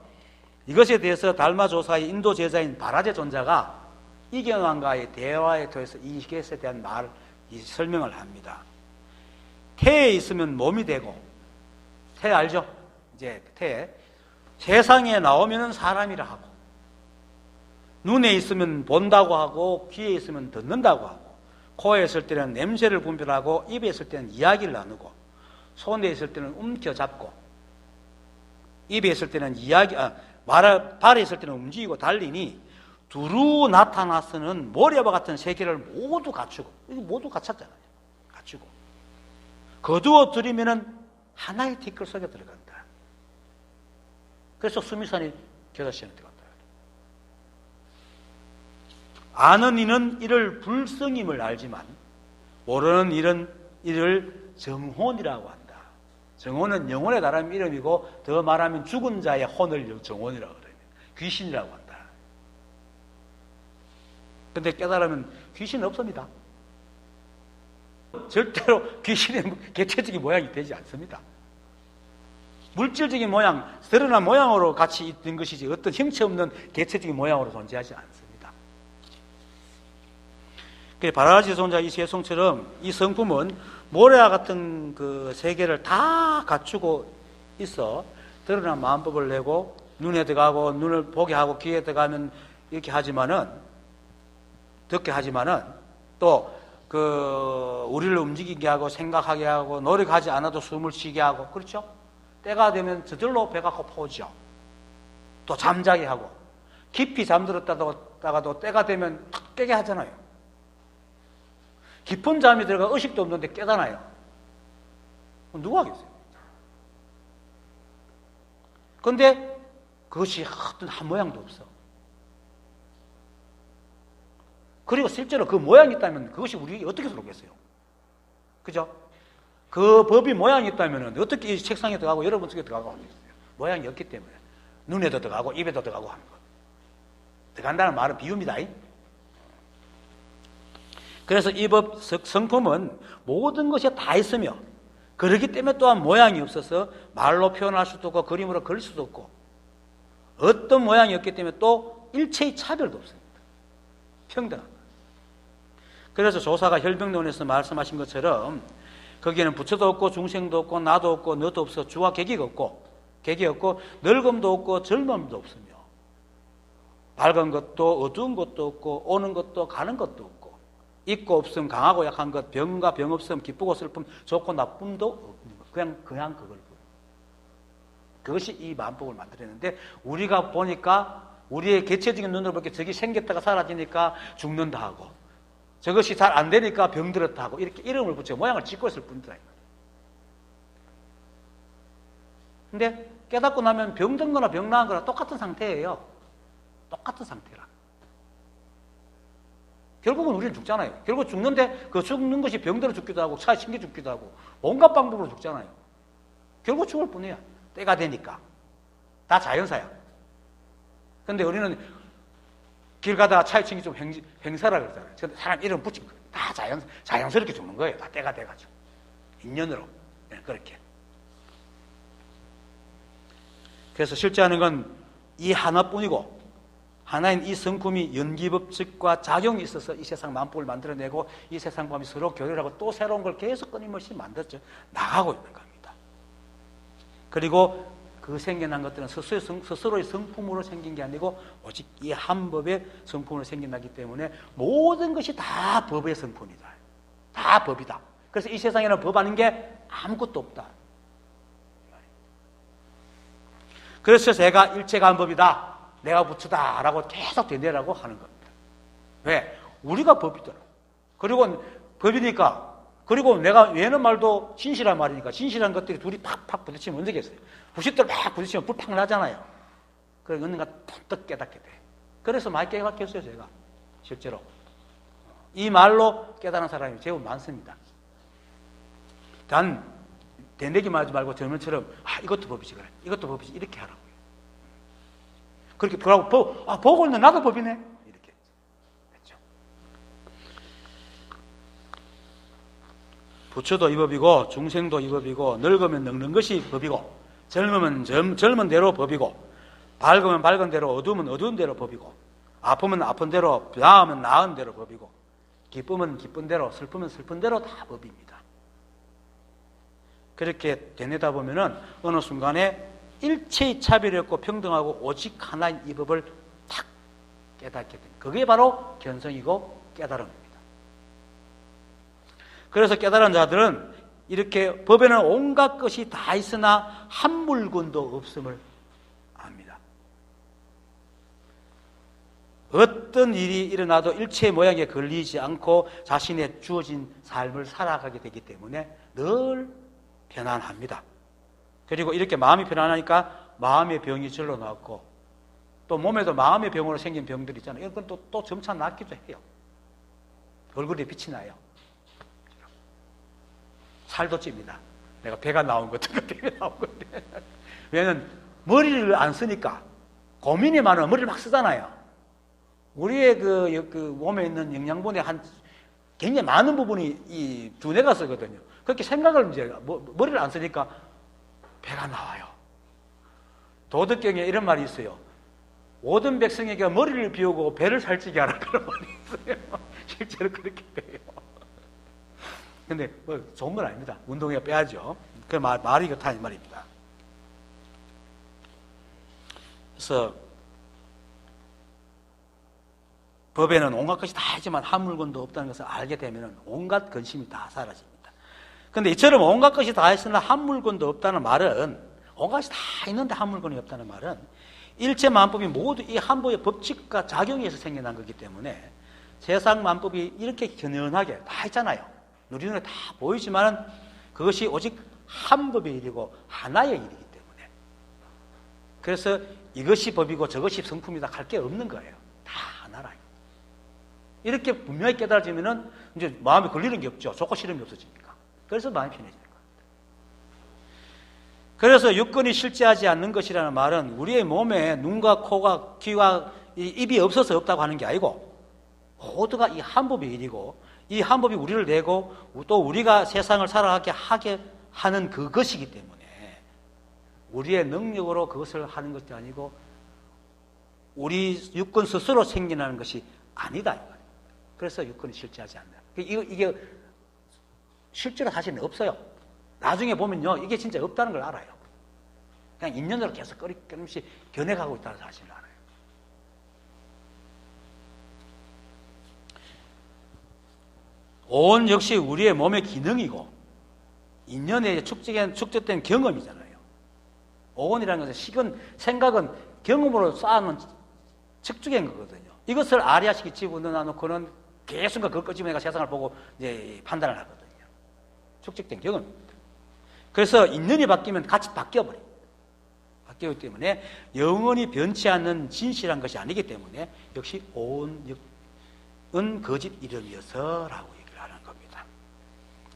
이것에 대해서 달마 조사의 인도 제자인 바라제 존자가 이경왕과의 대화에 통해서 이것에 대한 설명을 합니다. 태에 있으면 몸이 되고, 태 알죠? 이제 태. 세상에 나오면 사람이라 하고, 눈에 있으면 본다고 하고, 귀에 있으면 듣는다고 하고, 코에 있을 때는 냄새를 분별하고, 입에 있을 때는 이야기를 나누고, 손에 있을 때는 움켜잡고, 입에 있을 때는 발에 있을 때는 움직이고 달리니 두루 나타나서는 모래와 같은 세계를 모두 갖추고, 이거 모두 갖췄잖아요. 갖추고. 거두어 들이면은 하나의 티끌 속에 들어간다. 그래서 수미산이 겨자씨한테 들어간다. 아는 이는 이를 불성임을 알지만 모르는 이를 정혼이라고 한다. 정혼은 영혼에 달하는 이름이고 더 말하면 죽은 자의 혼을 정혼이라고 그래요. 귀신이라고 한다. 그런데 깨달으면 귀신은 없습니다. 절대로 귀신의 개체적인 모양이 되지 않습니다. 물질적인 모양, 드러난 모양으로 같이 있는 것이지 어떤 형체 없는 개체적인 모양으로 존재하지 않습니다. 바라지 존자 이 세송처럼 이 성품은 모래와 같은 그 세계를 다 갖추고 있어 드러난 마음법을 내고 눈에 들어가고 눈을 보게 하고 귀에 들어가면 이렇게 하지만은 듣게 하지만은 또 우리를 움직이게 하고 생각하게 하고 노력하지 않아도 숨을 쉬게 하고 그렇죠? 때가 되면 저절로 배가 고파오죠. 또 잠자게 하고 깊이 잠들었다가도 때가 되면 탁 깨게 하잖아요. 깊은 잠이 들어가 의식도 없는데 깨잖아요. 누가 하겠어요? 그런데 그것이 어떤 한 모양도 없어. 그리고 실제로 그 모양이 있다면 그것이 우리에게 어떻게 들어오겠어요? 그죠? 그 법이 모양이 있다면 어떻게 이 책상에 들어가고 여러분 속에 들어가고 하겠어요? 모양이 없기 때문에. 눈에도 들어가고 입에도 들어가고 하는 것. 들어간다는 말은 비유입니다. 그래서 이 법 성품은 모든 것이 다 있으며 그렇기 때문에 또한 모양이 없어서 말로 표현할 수도 없고 그림으로 그릴 수도 없고 어떤 모양이 없기 때문에 또 일체의 차별도 없습니다. 평등합니다. 그래서 조사가 혈병론에서 말씀하신 것처럼 거기에는 부처도 없고 중생도 없고 나도 없고 너도 없어 주와 객이 없고 늙음도 없고 젊음도 없으며 밝은 것도 어두운 것도 없고 오는 것도 가는 것도 없고 있고 없음 강하고 약한 것 병과 병 없음 기쁘고 슬픔 좋고 나쁨도 없는 것 그냥 그걸 그것이 이 만법을 만들었는데 우리가 보니까 우리의 개체적인 눈으로 보니까 저기 생겼다가 사라지니까 죽는다 하고 저것이 잘 안 되니까 병들었다 하고 이렇게 이름을 붙여 모양을 짓고 있을 뿐이다. 근데 깨닫고 나면 병든 거나 병 나은 거나 똑같은 상태예요. 똑같은 상태라. 결국은 우리는 죽잖아요. 결국 죽는데 그 죽는 것이 병들어 죽기도 하고 차에 신겨 죽기도 하고 온갖 방법으로 죽잖아요. 결국 죽을 뿐이야. 때가 되니까. 다 자연사야. 근데 우리는 길 가다가 차에 신기 좀 행사라 그러잖아요. 사람 이름 붙인 거예요. 다 자연스럽게 죽는 거예요. 다 때가 돼가지고. 인연으로. 네, 그렇게. 그래서 실제하는 건 이 하나뿐이고 하나인 이 성품이 연기법칙과 작용이 있어서 이 세상 만법을 만들어내고 이 세상 범위 서로 교류하고 또 새로운 걸 계속 끊임없이 만들어 나가고 있는 겁니다. 그리고 그 생겨난 것들은 스스로의 성품으로 생긴 게 아니고 오직 이 한 법의 성품으로 생겨나기 때문에 모든 것이 다 법의 성품이다. 다 법이다. 그래서 이 세상에는 법 아닌 게 아무것도 없다. 그래서 제가 일체가 한 법이다. 내가 부처다. 라고 계속 되뇌라고 하는 겁니다. 왜? 우리가 법이더라. 그리고 법이니까 그리고 내가 외는 말도 진실한 말이니까 진실한 것들이 둘이 팍팍 부딪히면 언제겠어요? 부싯돌 막 부딪히면 불 팍 나잖아요. 그래서 언젠가 푹떡 깨닫게 돼. 그래서 많이 깨닫겠어요, 제가. 실제로. 이 말로 깨달은 사람이 제법 많습니다. 단 대내기만 하지 말고 젊은처럼 이것도 법이지 그래. 이것도 법이지 이렇게 하라고요. 그렇게 그러고 보고 있는 나도 법이네. 이렇게 했죠. 부처도 이 법이고 중생도 이 법이고 늙으면 늙는 것이 법이고 젊으면 젊은 대로 법이고 밝으면 밝은 대로 어두우면 어두운 대로 법이고 아프면 아픈 대로 나으면 나은 대로 법이고 기쁨은 기쁜 대로 슬픔은 슬픈 대로 다 법입니다. 그렇게 되뇌다 보면은 어느 순간에 일체의 차별이 없고 평등하고 오직 하나인 이 법을 탁 깨닫게 됩니다. 그게 바로 견성이고 깨달음입니다. 그래서 깨달은 자들은 이렇게 법에는 온갖 것이 다 있으나 한 물건도 없음을 압니다. 어떤 일이 일어나도 일체의 모양에 걸리지 않고 자신의 주어진 삶을 살아가게 되기 때문에 늘 편안합니다. 그리고 이렇게 마음이 편안하니까 마음의 병이 절로 나왔고 또 몸에도 마음의 병으로 생긴 병들이 있잖아요. 이건 또 점차 낫기도 해요. 얼굴에 빛이 나요. 살도 찝니다. 내가 배가 나온 것도 배가 나온 건데. 왜냐면 머리를 안 쓰니까 고민이 많으면 머리를 막 쓰잖아요. 우리의 그 몸에 있는 영양분의 굉장히 많은 부분이 이 두뇌가 쓰거든요. 그렇게 생각을 이제 머리를 안 쓰니까 배가 나와요. 도덕경에 이런 말이 있어요. 모든 백성에게 머리를 비우고 배를 살찌게 하라 그런 말이 있어요. 실제로 그렇게 돼요. 근데 뭐 좋은 건 아닙니다. 운동에 빼야죠. 그 말이 그렇다는 말입니다. 그래서 법에는 온갖 것이 다 있지만 한 물건도 없다는 것을 알게 되면 온갖 근심이 다 사라집니다. 그런데 이처럼 온갖 것이 다 있으나 한 물건도 없다는 말은 온갖 것이 다 있는데 한 물건이 없다는 말은 일체 만법이 모두 이 한 법의 법칙과 작용에서 생겨난 거기 때문에 세상 만법이 이렇게 견연하게 다 있잖아요. 눈에 다 보이지만 그것이 오직 한 법의 일이고 하나의 일이기 때문에 그래서 이것이 법이고 저것이 성품이다 할 게 없는 거예요. 다 하나라. 이렇게 분명히 깨달아지면은 이제 마음에 걸리는 게 없죠. 좋고 싫음이 없어지니까. 그래서 마음이 편해지는 거예요. 그래서 육근이 실제하지 않는 것이라는 말은 우리의 몸에 눈과 코가 귀와 입이 없어서 없다고 하는 게 아니고 모두가 이 한 법의 일이고 이 한 법이 우리를 내고 또 우리가 세상을 살아가게 하게 하는 그것이기 때문에 우리의 능력으로 그것을 하는 것이 아니고 우리 육근 스스로 생겨나는 것이 아니다. 이 말이에요. 그래서 육근이 실제하지 않는다. 이게 실제로 사실은 없어요. 나중에 보면요, 이게 진짜 없다는 걸 알아요. 그냥 인연으로 계속 끊임없이 견해가고 있다는 사실을 알아요. 오온 역시 우리의 몸의 기능이고 인연에 축적된 경험이잖아요. 오온이라는 것은 식은 생각은 경험으로 쌓아놓은 측적인 거거든요. 이것을 아리아식이 집어넣어 놓고는 계속 그걸 끄집어 내가 세상을 보고 이제 판단을 하거든요. 축적된 경험입니다. 그래서 인연이 바뀌면 같이 바뀌어버립니다. 바뀌기 때문에 영원히 변치 않는 진실한 것이 아니기 때문에 역시 오온은 거짓 이름이어서라고 얘기를 하는 겁니다.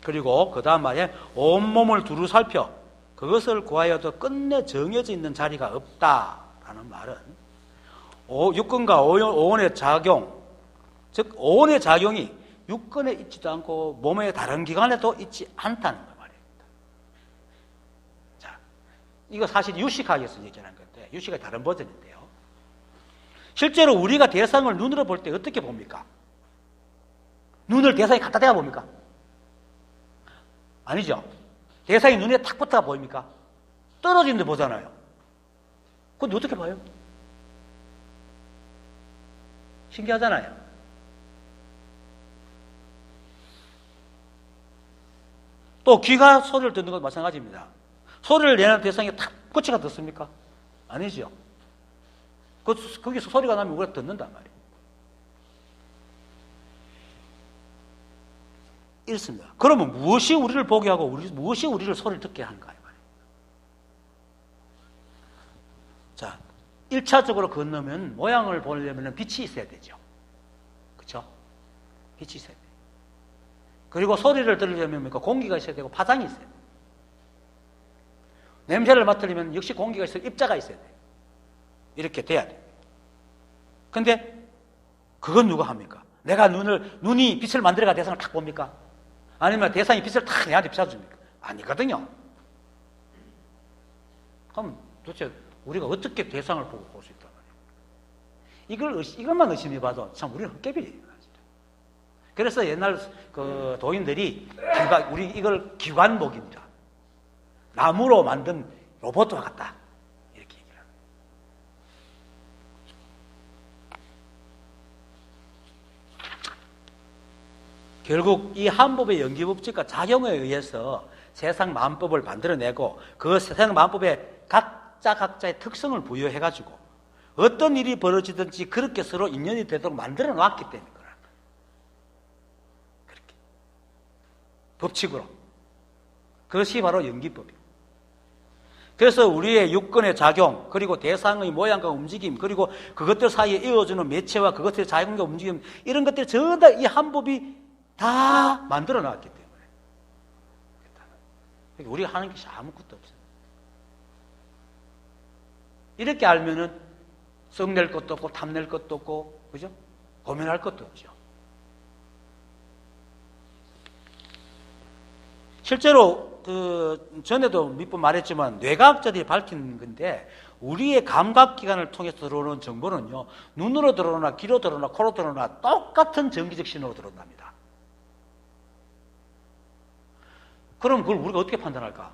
그리고 그 다음 말에 온몸을 두루 살펴 그것을 구하여도 끝내 정해져 있는 자리가 없다라는 말은 육근과 오온의 작용, 즉 오온의 작용이 육근에 있지도 않고 몸의 다른 기관에도 있지 않다는 말입니다. 자, 이거 사실 유식학에서 얘기하는 건데 유식의 다른 버전인데요. 실제로 우리가 대상을 눈으로 볼 때 어떻게 봅니까? 눈을 대상에 갖다 대가 봅니까? 아니죠. 대상이 눈에 탁 붙어가 보입니까? 떨어지는데 보잖아요. 그건 어떻게 봐요? 신기하잖아요. 또 귀가 소리를 듣는 것도 마찬가지입니다. 소리를 내는 대상에 탁 꼬치가 듣습니까? 아니죠. 거기서 소리가 나면 우리가 듣는단 말이에요. 이렇습니다. 그러면 무엇이 우리를 보게 하고 무엇이 우리를 소리를 듣게 하는가 말이에요. 자, 1차적으로 건너면 모양을 보려면 빛이 있어야 되죠. 그렇죠? 빛이 있어야 돼요. 그리고 소리를 들으려면 공기가 있어야 되고 파장이 있어야 돼요. 냄새를 맡으려면 역시 공기가 있어야 입자가 있어야 돼요. 이렇게 돼야 돼요. 근데 그건 누가 합니까? 내가 눈이 빛을 만들어가 대상을 탁 봅니까? 아니면 대상이 빛을 탁 내한테 비춰줍니까? 아니거든요. 그럼 도대체 우리가 어떻게 대상을 보고 볼 수 있단 말이에요? 이것만 의심해봐도 참 우리는 헛개비예요. 그래서 옛날 그 도인들이 우리 이걸 기관목입니다. 나무로 만든 로봇과 같다. 이렇게 얘기를 합니다. 결국 이 한법의 연기법칙과 작용에 의해서 세상 만법을 만들어내고 그 세상 만법에 각자의 특성을 부여해가지고 어떤 일이 벌어지든지 그렇게 서로 인연이 되도록 만들어 놨기 때문에 그런 거예요. 그렇게 법칙으로. 그것이 바로 연기법이에요. 그래서 우리의 육근의 작용, 그리고 대상의 모양과 움직임, 그리고 그것들 사이에 이어주는 매체와 그것의 작용과 움직임, 이런 것들이 전부 다 이 한법이 다 만들어 놨기 때문에 우리가 하는 것이 아무것도 없어요. 이렇게 알면은 썩낼 것도 없고 탐낼 것도 없고, 그죠? 고민할 것도 없죠. 실제로 전에도 몇 번 말했지만 뇌과학자들이 밝힌 건데 우리의 감각기관을 통해서 들어오는 정보는요, 눈으로 들어오나 귀로 들어오나 코로 들어오나 똑같은 전기적 신호로 들어온답니다. 그럼 그걸 우리가 어떻게 판단할까?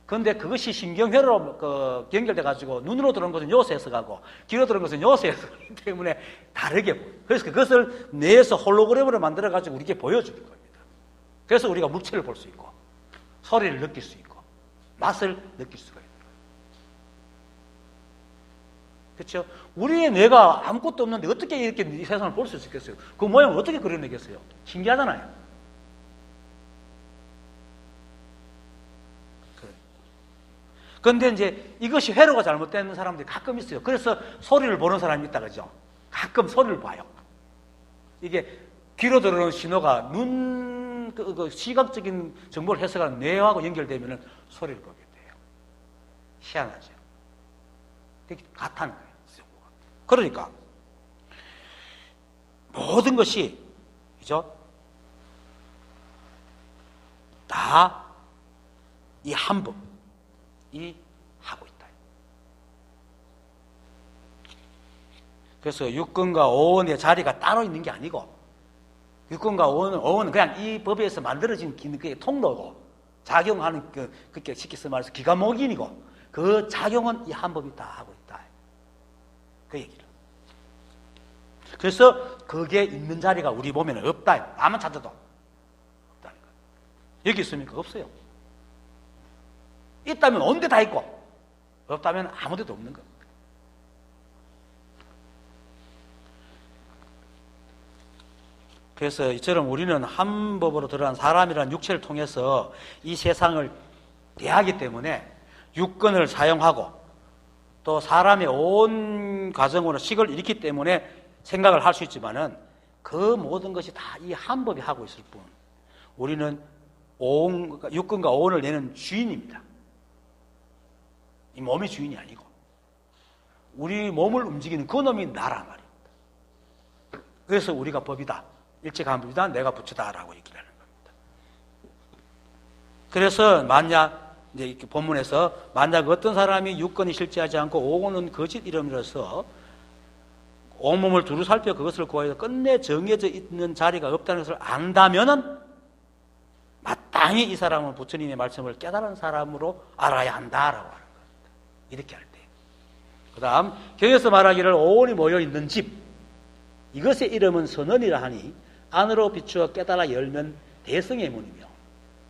그런데 그것이 신경회로 연결돼가지고 눈으로 들어온 것은 요새에서 가고 귀로 들어온 것은 요새에서 가기 때문에 다르게 보여요. 그래서 그것을 뇌에서 홀로그램으로 만들어가지고 우리에게 보여주는 겁니다. 그래서 우리가 물체를 볼 수 있고 소리를 느낄 수 있고 맛을 느낄 수가 있는 거예요. 그렇죠? 우리의 뇌가 아무것도 없는데 어떻게 이렇게 이 세상을 볼 수 있겠어요? 그 모양을 어떻게 그려내겠어요? 신기하잖아요. 그런데 이제 이것이 회로가 잘못되는 사람들이 가끔 있어요. 그래서 소리를 보는 사람이 있다 그러죠. 가끔 소리를 봐요. 이게 귀로 들어오는 신호가 시각적인 정보를 해석하는 뇌하고 연결되면 소리를 끄게 돼요. 희한하죠. 되게 같다는 거예요. 그러니까 모든 것이 그죠? 다 이 한 법이 하고 있다. 그래서 육근과 오원의 자리가 따로 있는 게 아니고, 육근과 오원은 그냥 이 법에서 만들어진 그 통로고, 작용하는 그렇게 쉽게 말해서 기가목인이고, 그 작용은 이 한 법이 다 하고 있다. 그 얘기를. 그래서 그게 있는 자리가 우리 보면 없다. 아무리 찾아도 없다는 거예요. 여기 있습니까? 없어요. 있다면 온데 다 있고, 없다면 아무 데도 없는 겁니다. 그래서 이처럼 우리는 한 법으로 들어간 사람이라는 육체를 통해서 이 세상을 대하기 때문에 육근을 사용하고, 또 사람의 온 가정으로 식을 일으키기 때문에 생각을 할 수 있지만은 그 모든 것이 다 이 한 법이 하고 있을 뿐, 우리는 육근과 오원을 내는 주인입니다. 이 몸의 주인이 아니고 우리 몸을 움직이는 그 놈이 나란 말입니다. 그래서 우리가 법이다, 일체감법이다, 내가 부처다라고 얘기를 하는 겁니다. 그래서 만약 이제 이렇게 본문에서 만약 어떤 사람이 육근이 실제하지 않고 오원은 거짓 이름이라서 온몸을 두루 살펴 그것을 구하여 끝내 정해져 있는 자리가 없다는 것을 안다면은 마땅히 이 사람은 부처님의 말씀을 깨달은 사람으로 알아야 한다라고 하는 겁니다. 이렇게 할 때. 그 다음 경에서 말하기를 오원이 모여있는 집, 이것의 이름은 선언이라 하니 안으로 비추어 깨달아 열면 대성의 문이며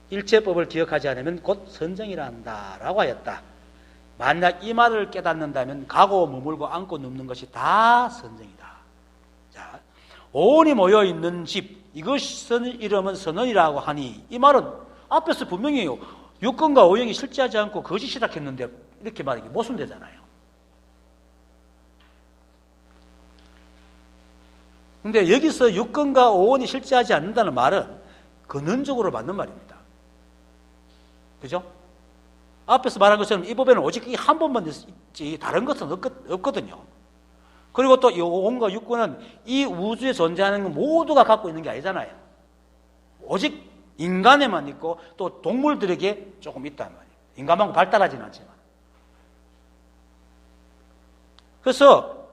일체법을 기억하지 않으면 곧 선정이라 한다라고 하였다. 만약 이 말을 깨닫는다면 가고 머물고 앉고 눕는 것이 다 선정이다. 자, 오원이 모여있는 집, 이것의 이름은 선언이라고 하니, 이 말은 앞에서 분명히 육근과 오형이 실제하지 않고 거짓이라 했는데 이렇게 말하기 모순되잖아요. 근데 여기서 육근과 오원이 실제하지 않는다는 말은 근원적으로 맞는 말입니다. 그죠? 앞에서 말한 것처럼 이 법에는 오직 이 한 법만 있지 다른 것은 없거든요. 그리고 또 이 오원과 육근은 이 우주에 존재하는 건 모두가 갖고 있는 게 아니잖아요. 오직 인간에만 있고 또 동물들에게 조금 있단 말이에요. 인간만큼 발달하지는 않지만. 그래서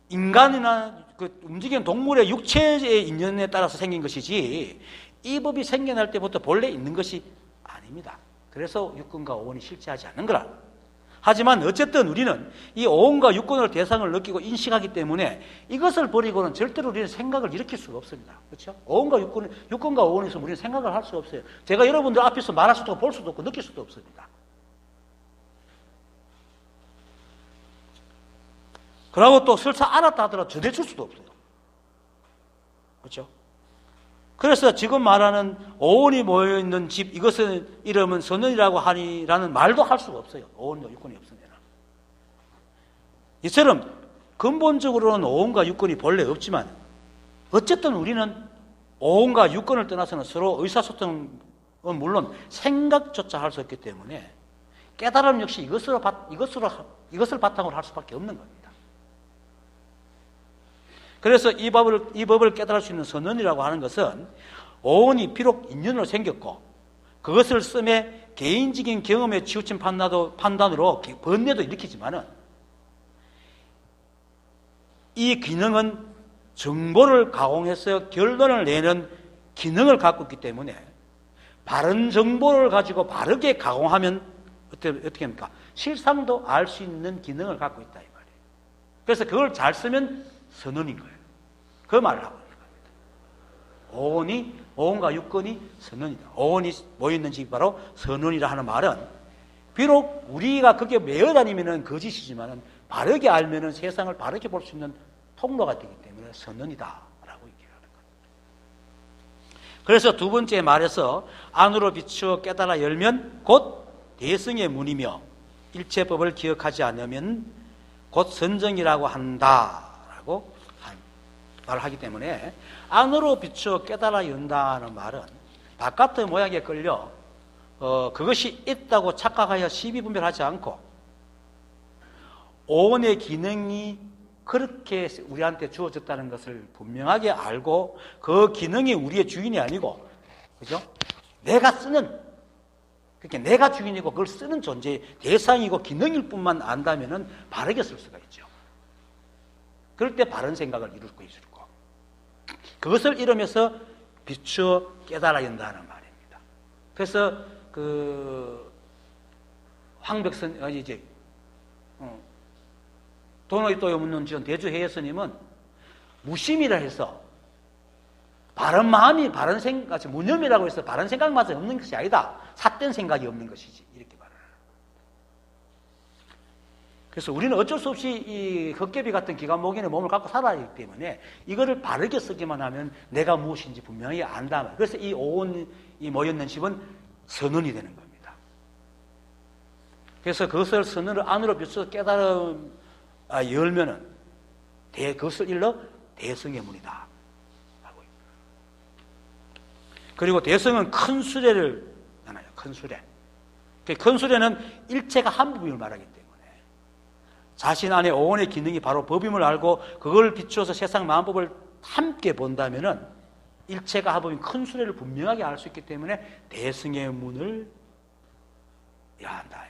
인간이나 그 움직이는 동물의 육체의 인연에 따라서 생긴 것이지 이 법이 생겨날 때부터 본래 있는 것이 아닙니다. 그래서 육근과 오원이 실체하지 않는 거라. 하지만 어쨌든 우리는 이 오원과 육근을 대상을 느끼고 인식하기 때문에 이것을 버리고는 절대로 우리는 생각을 일으킬 수가 없습니다. 그렇죠? 육근과 오원에서 우리는 생각을 할 수가 없어요. 제가 여러분들 앞에서 말할 수도 없고 볼 수도 없고 느낄 수도 없습니다. 그러고 또 설사 알았다 하더라도 전해줄 수도 없어요. 그렇죠? 그래서 지금 말하는 오원이 모여있는 집, 이것은 이름은 선언이라고 하니라는 말도 할 수가 없어요. 오원과 육근이 없으면. 이처럼 근본적으로는 오원과 육근이 본래 없지만 어쨌든 우리는 오원과 육근을 떠나서는 서로 의사소통은 물론 생각조차 할 수 없기 때문에 깨달음 역시 이것을 바탕으로 할 수밖에 없는 겁니다. 그래서 이 법을 깨달을 수 있는 선언이라고 하는 것은 오원이 비록 인연으로 생겼고 그것을 쓰매 개인적인 경험에 치우친 판단으로 번뇌도 일으키지만은 이 기능은 정보를 가공해서 결론을 내는 기능을 갖고 있기 때문에 바른 정보를 가지고 바르게 가공하면 어떻게 합니까? 실상도 알 수 있는 기능을 갖고 있다 이 말이에요. 그래서 그걸 잘 쓰면 선언인 거예요. 그 말을 하고 있는 겁니다. 오원과 육근이 선언이다. 오원이 모여있는 집이 바로 선언이라 하는 말은 비록 우리가 그게 매여 다니면 거짓이지만 바르게 알면 세상을 바르게 볼 수 있는 통로가 되기 때문에 선언이다 라고 얘기하는 겁니다. 그래서 두 번째 말에서 안으로 비추어 깨달아 열면 곧 대성의 문이며 일체법을 기억하지 않으면 곧 선정이라고 한다라고 말을 하기 때문에 안으로 비추어 깨달아 연다는 말은 바깥의 모양에 끌려 그것이 있다고 착각하여 시비분별하지 않고 오온의 기능이 그렇게 우리한테 주어졌다는 것을 분명하게 알고 그 기능이 우리의 주인이 아니고, 그죠? 내가 쓰는, 그렇게 내가 주인이고 그걸 쓰는 존재의 대상이고 기능일 뿐만 안다면은 바르게 쓸 수가 있죠. 그럴 때 바른 생각을 이룰 수 있고, 그것을 이루면서 비추어 깨달아 연다는 말입니다. 그래서 황백선 도노이 또요 묻는 지원 대주회의 스님은 무심이라 해서 바른 마음이 바른 생각, 무념이라고 해서 바른 생각마저 없는 것이 아니다. 삿된 생각이 없는 것이지. 이렇게 말을 해요. 그래서 우리는 어쩔 수 없이 이 헛개비 같은 기관목인의 몸을 갖고 살아야 하기 때문에 이거를 바르게 쓰기만 하면 내가 무엇인지 분명히 안다. 그래서 이 오온이 모였는 집은 선언이 되는 겁니다. 그래서 그것을 선언을 안으로 비춰서 깨달음 열면은 그것을 일러 대성의 문이다. 그리고 대성은 큰 수레를 하나요. 큰 수레. 큰 수레는 일체가 한 부분을 말하기 때문에 자신 안에 오온의 기능이 바로 법임을 알고 그걸 비추어서 세상 만법을 함께 본다면은 일체가 한 부분 큰 수레를 분명하게 알 수 있기 때문에 대성의 문을 해야 한다.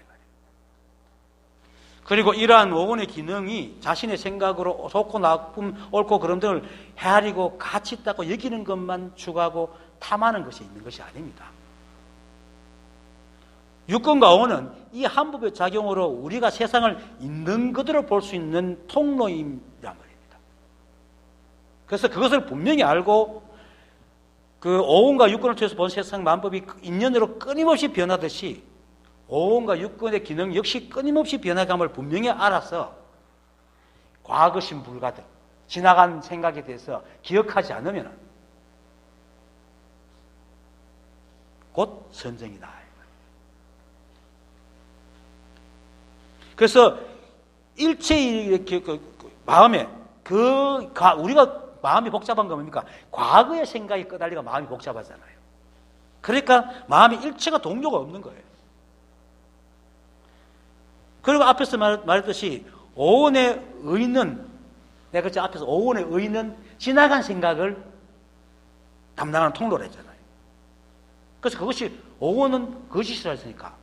그리고 이러한 오온의 기능이 자신의 생각으로 좋고 나쁨, 옳고 그름 등을 헤아리고 가치 있다고 여기는 것만 추구하고 탐하는 것이 있는 것이 아닙니다. 육근과 오온은 이 한법의 작용으로 우리가 세상을 있는 그대로 볼 수 있는 통로이란 말입니다. 그래서 그것을 분명히 알고 그 오온과 육근을 통해서 본 세상 만법이 인연으로 끊임없이 변하듯이 오온과 육근의 기능 역시 끊임없이 변화감을 분명히 알아서 과거심 불가득 지나간 생각에 대해서 기억하지 않으면 곧 선정이다. 그래서 일체의 이렇게 마음에 우리가 마음이 복잡한 거 뭡니까? 과거의 생각이 끄달리가 마음이 복잡하잖아요. 그러니까 마음이 일체가 동료가 없는 거예요. 그리고 앞에서 말했듯이 오온의 의는, 내가 그때 앞에서 오온의 의는 지나간 생각을 담당하는 통로를 했잖아요. 그래서 그것이 오온은 거짓이라 했으니까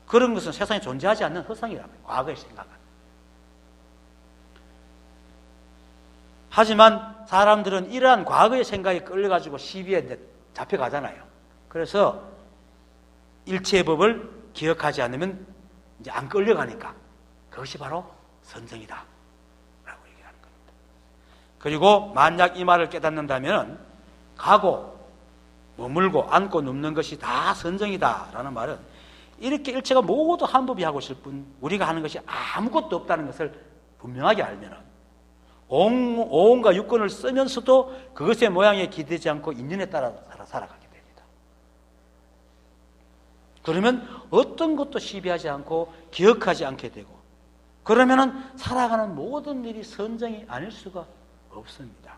그런 것은 세상에 존재하지 않는 허상이라고요. 과거의 생각은. 하지만 사람들은 이러한 과거의 생각에 끌려가지고 시비에 잡혀가잖아요. 그래서 일체의 법을 기억하지 않으면 이제 안 끌려가니까 그것이 바로 선정이다 라고 얘기하는 겁니다. 그리고 만약 이 말을 깨닫는다면 가고 머물고 앉고 눕는 것이 다 선정이다 라는 말은 이렇게 일체가 모두 한 법이 하고 있을 뿐 우리가 하는 것이 아무것도 없다는 것을 분명하게 알면 오온과 육근을 쓰면서도 그것의 모양에 기대지 않고 인연에 따라 살아가게 됩니다. 그러면 어떤 것도 시비하지 않고 기억하지 않게 되고 그러면은 살아가는 모든 일이 선정이 아닐 수가 없습니다.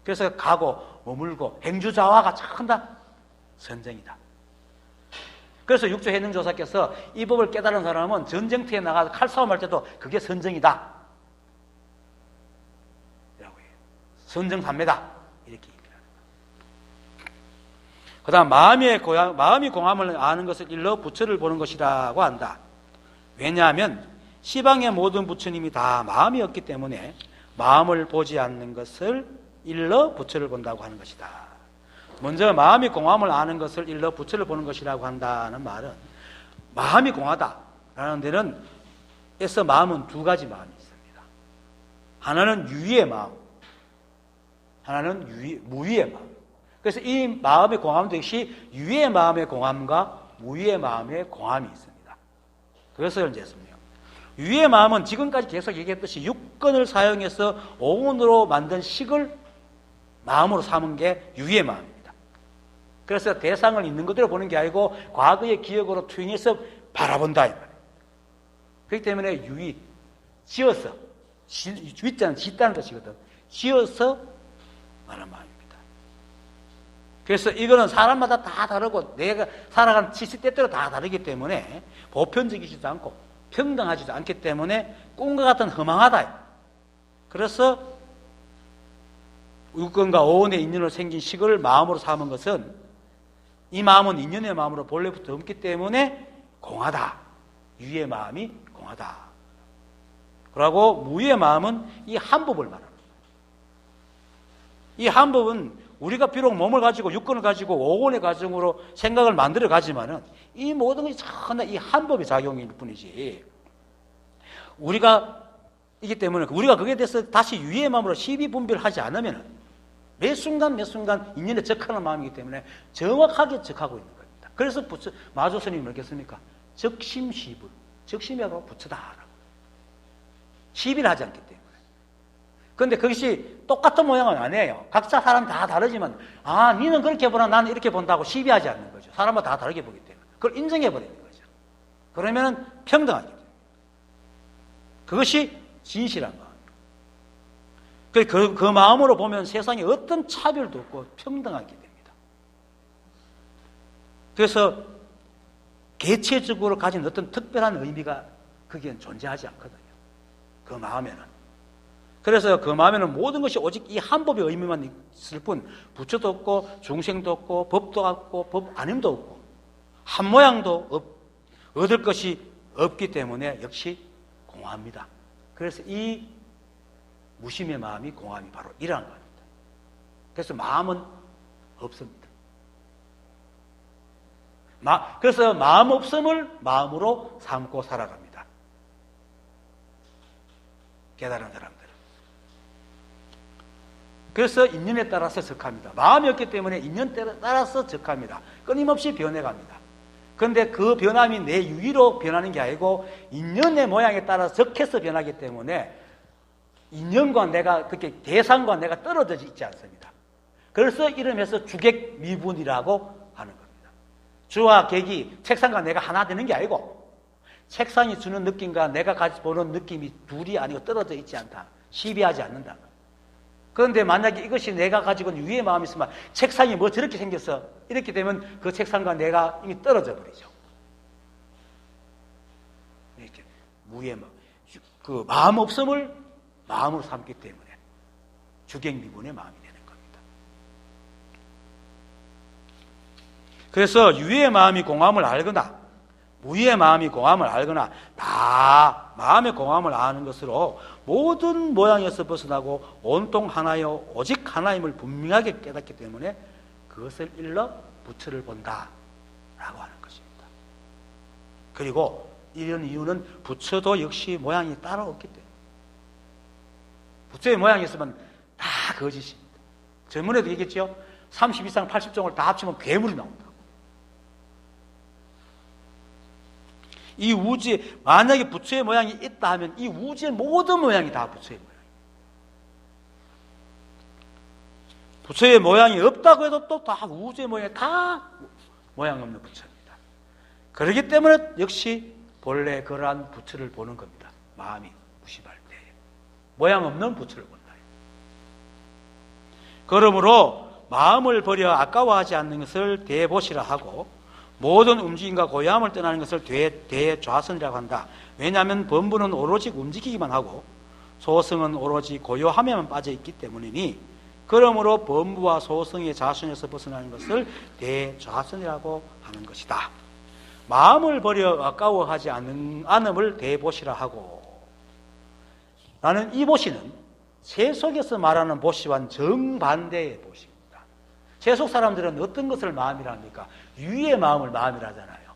그래서 가고 머물고 행주자화가 참 다 선정이다. 그래서 육조 해능조사께서 이 법을 깨달은 사람은 전쟁터에 나가서 칼싸움할 때도 그게 선정이다 라고 해요. 선정삼매다 이렇게 그 다음 마음이 공함을 아는 것을 일러 부처를 보는 것이라고 한다. 왜냐하면 시방의 모든 부처님이 다 마음이었기 때문에 마음을 보지 않는 것을 일러 부처를 본다고 하는 것이다. 먼저 마음이 공함을 아는 것을 일러 부처를 보는 것이라고 한다는 말은 마음이 공하다라는 데는 에서 마음은 두 가지 마음이 있습니다. 하나는 유의의 마음, 하나는 무의의 마음. 그래서 이 마음의 공함도 역시 유의의 마음의 공함과 무의의 마음의 공함이 있습니다. 그래서 이제 유의의 마음은 지금까지 계속 얘기했듯이 육근을 사용해서 오온으로 만든 식을 마음으로 삼은 게 유의의 마음입니다. 그래서 대상을 있는 그대로 보는 게 아니고 과거의 기억으로 투영해서 바라본다 이 말이에요. 그렇기 때문에 유의, 지어서, 위자는 짓다는 뜻이거든. 지어서 말하는 마음입니다. 그래서 이거는 사람마다 다 다르고 내가 살아가는 시대대로 다 다르기 때문에 보편적이지도 않고 평등하지도 않기 때문에 꿈과 같은 허망하다. 그래서 육근과 오온의 인연으로 생긴 식을 마음으로 삼은 것은 이 마음은 인연의 마음으로 본래부터 없기 때문에 공하다. 유의 마음이 공하다. 그리고 무의 마음은 이 한법을 말합니다. 이 한법은 우리가 비록 몸을 가지고 육근을 가지고 오온의 가정으로 생각을 만들어 가지만은 이 모든 것이 전부 이 한법의 작용일 뿐이지. 우리가 이기 때문에 우리가 거기에 대해서 다시 유의 마음으로 시비 분별하지 않으면 매 순간 인연에 적하는 마음이기 때문에 정확하게 적하고 있는 겁니다. 그래서 마조 스님이 뭐겠습니까? 적심시불. 적심이라고 부처다라고. 시비를 하지 않기 때문에. 그런데 그것이 똑같은 모양은 아니에요. 각자 사람 다 다르지만 니는 그렇게 보나 나는 이렇게 본다고 시비하지 않는 거죠. 사람마다 다 다르게 보기 때문에. 그걸 인정해버리는 거죠. 그러면 평등하게 돼요. 그것이 진실한 마음이에요. 그 마음으로 보면 세상에 어떤 차별도 없고 평등하게 됩니다. 그래서 개체적으로 가진 어떤 특별한 의미가 거기엔 존재하지 않거든요. 그 마음에는. 그래서 그 마음에는 모든 것이 오직 이 한법의 의미만 있을 뿐 부처도 없고 중생도 없고 법도 없고 법 아님도 없고 한 모양도 얻을 것이 없기 때문에 역시 공허합니다. 그래서 이 무심의 마음이 공함이 바로 이러한 겁니다. 그래서 마음은 없습니다. 그래서 마음 없음을 마음으로 삼고 살아갑니다. 깨달은 사람들은. 그래서 인연에 따라서 적합니다. 마음이 없기 때문에 인연에 따라서 적합니다. 끊임없이 변해갑니다. 그런데 그 변함이 내 유의로 변하는 게 아니고 인연의 모양에 따라 적해서 변하기 때문에 인연과 내가 그렇게 대상과 내가 떨어져 있지 않습니다. 그래서 이름에서 주객 미분이라고 하는 겁니다. 주와 객이 책상과 내가 하나 되는 게 아니고 책상이 주는 느낌과 내가 같이 보는 느낌이 둘이 아니고 떨어져 있지 않다. 시비하지 않는다. 그런데 만약에 이것이 내가 가지고 있는 유의 마음이 있으면 책상이 뭐 저렇게 생겼어. 이렇게 되면 그 책상과 내가 이미 떨어져 버리죠. 이렇게 무의 마음. 그 마음 없음을 마음으로 삼기 때문에 주객미분의 마음이 되는 겁니다. 그래서 유의 마음이 공함을 알거나 무의 마음이 공함을 알거나 다 마음의 공함을 아는 것으로 모든 모양에서 벗어나고 온통 하나요 오직 하나임을 분명하게 깨닫기 때문에 그것을 일러 부처를 본다라고 하는 것입니다. 그리고 이런 이유는 부처도 역시 모양이 따로 없기 때문에 부처의 모양이 있으면 다 거짓입니다. 전문에도 얘기했죠. 30 이상 80종을 다 합치면 괴물이 나온다고. 이 우주에 만약에 부처의 모양이 있다 하면 이 우주의 모든 모양이 다 부처의 모양이에요. 부처의 모양이 없다고 해도 또 다 우주의 모양이 다 모양 없는 부처입니다. 그렇기 때문에 역시 본래 그러한 부처를 보는 겁니다. 마음이 무심할 때 모양 없는 부처를 본다. 그러므로 마음을 버려 아까워하지 않는 것을 대보시라 하고 모든 움직임과 고요함을 떠나는 것을 대좌선이라고 한다. 왜냐하면 범부는 오로지 움직이기만 하고 소성은 오로지 고요함에만 빠져있기 때문이니 그러므로 범부와 소성의 좌선에서 벗어나는 것을 대좌선이라고 하는 것이다. 마음을 버려 아까워하지 않음을 대보시라 하고 나는 이 보시는 세속에서 말하는 보시와는 정반대의 보시입니다. 세속 사람들은 어떤 것을 마음이라 합니까? 유의 마음을 마음이라 하잖아요.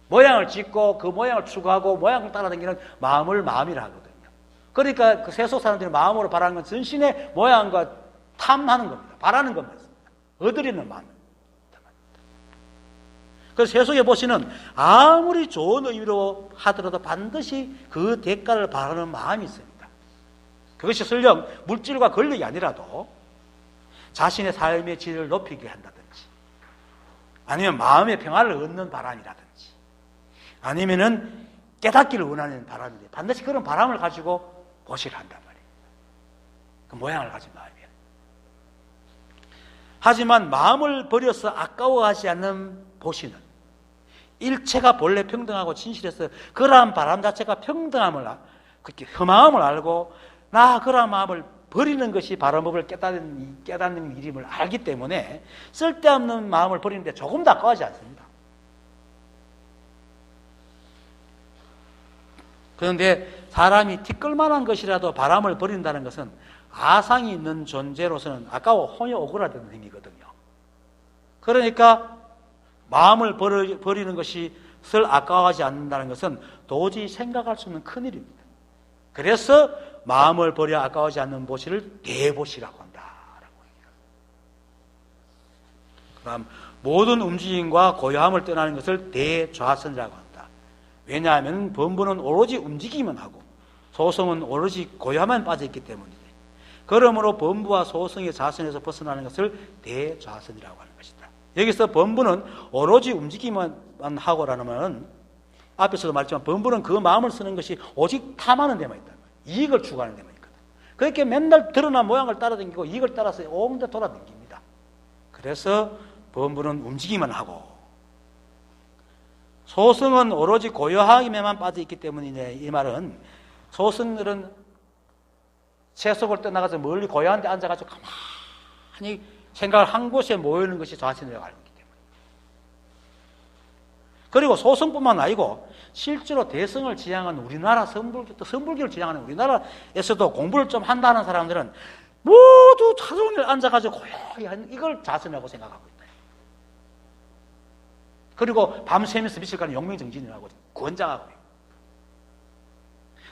모양을 짓고 그 모양을 추구하고 모양을 따라다니는 마음을 마음이라 하거든요. 그러니까 그 세속 사람들이 마음으로 바라는 건 전신의 모양과 탐하는 겁니다. 바라는 것만 있습니다. 얻으려는 마음입니다. 그래서 세속의 보시는 아무리 좋은 의미로 하더라도 반드시 그 대가를 바라는 마음이 있습니다. 그것이 설령 물질과 권력이 아니라도 자신의 삶의 질을 높이게 한다든지 아니면 마음의 평화를 얻는 바람이라든지 아니면은 깨닫기를 원하는 바람인데 반드시 그런 바람을 가지고 보시를 한단 말이에요. 그 모양을 가진 마음이에요. 하지만 마음을 버려서 아까워하지 않는 보시는, 일체가 본래 평등하고 진실해서 그러한 바람 자체가 평등함을, 그렇게 흠함을 알고 나 그러한 마음을 버리는 것이 바람법을 깨닫는 일임을 알기 때문에 쓸데없는 마음을 버리는데 조금도 아까워하지 않습니다. 그런데 사람이 티끌만한 것이라도 바람을 버린다는 것은 아상이 있는 존재로서는 아까워 혼이 오그라드는 행위거든요. 그러니까 마음을 버리는 것을 아까워하지 않는다는 것은 도저히 생각할 수 없는 큰일입니다. 그래서 마음을 버려 아까워하지 않는 보시를 대보시라고 한다라고 얘기합니다. 그다음 모든 움직임과 고요함을 떠나는 것을 대좌선이라고 한다. 왜냐하면 범부는 오로지 움직이면 하고 소성은 오로지 고요함만 빠져있기 때문이다. 그러므로 범부와 소성의 좌선에서 벗어나는 것을 대좌선이라고 하는 것이다. 여기서 범부는 오로지 움직이만 하고라는 말은 앞에서도 말했지만 범부는 그 마음을 쓰는 것이 오직 탐하는 데만 있다. 이익을 추구하는 데만 있거든. 그렇게 맨날 드러난 모양을 따라다니고 이익을 따라서 온데 돌아다닙니다. 그래서 범부는 움직이만 하고 소성은 오로지 고요함에만 빠져있기 때문이네. 이 말은 소성들은 세속을 떠나가서 멀리 고요한 데 앉아가지고 가만히 생각을 한 곳에 모이는 것이 좌선이라고 하는 거기 때문에. 그리고 소성뿐만 아니고 실제로 대성을 지향한 우리나라 선불교를 지향하는 우리나라에서도 공부를 좀 한다는 사람들은 모두 하루 종일 앉아가지고 고요히 하는 이걸 좌선이라고 생각하고 있다. 그리고 밤새면서 미칠까는 용맹정진이라고 권장하고 있다.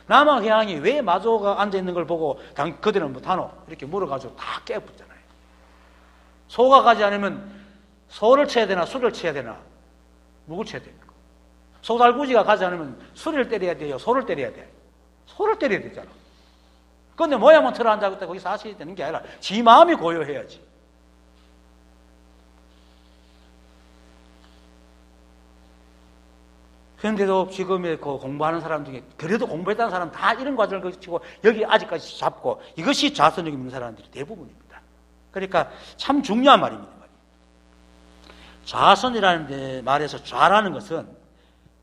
남한해양이 왜 마조가 앉아있는 걸 보고 그대는 못하노? 이렇게 물어가지고 다 깨붙잖아요. 소가 가지 않으면 소를 쳐야 되나 술을 쳐야 되나? 묵을 쳐야 됩니까? 소달구지가 가지 않으면 수리를 때려야 돼요? 소를 때려야 돼? 소를 때려야 되잖아. 그런데 모양만 틀어 앉아있다 거기서 하셔야 되는 게 아니라 지 마음이 고요해야지. 그런데도 지금의 공부하는 사람 중에 그래도 공부했다는 사람 다 이런 과정을 거치고 여기 아직까지 잡고 이것이 좌선적이 있는 사람들이 대부분입니다. 그러니까 참 중요한 말입니다. 좌선이라는 말에서 좌라는 것은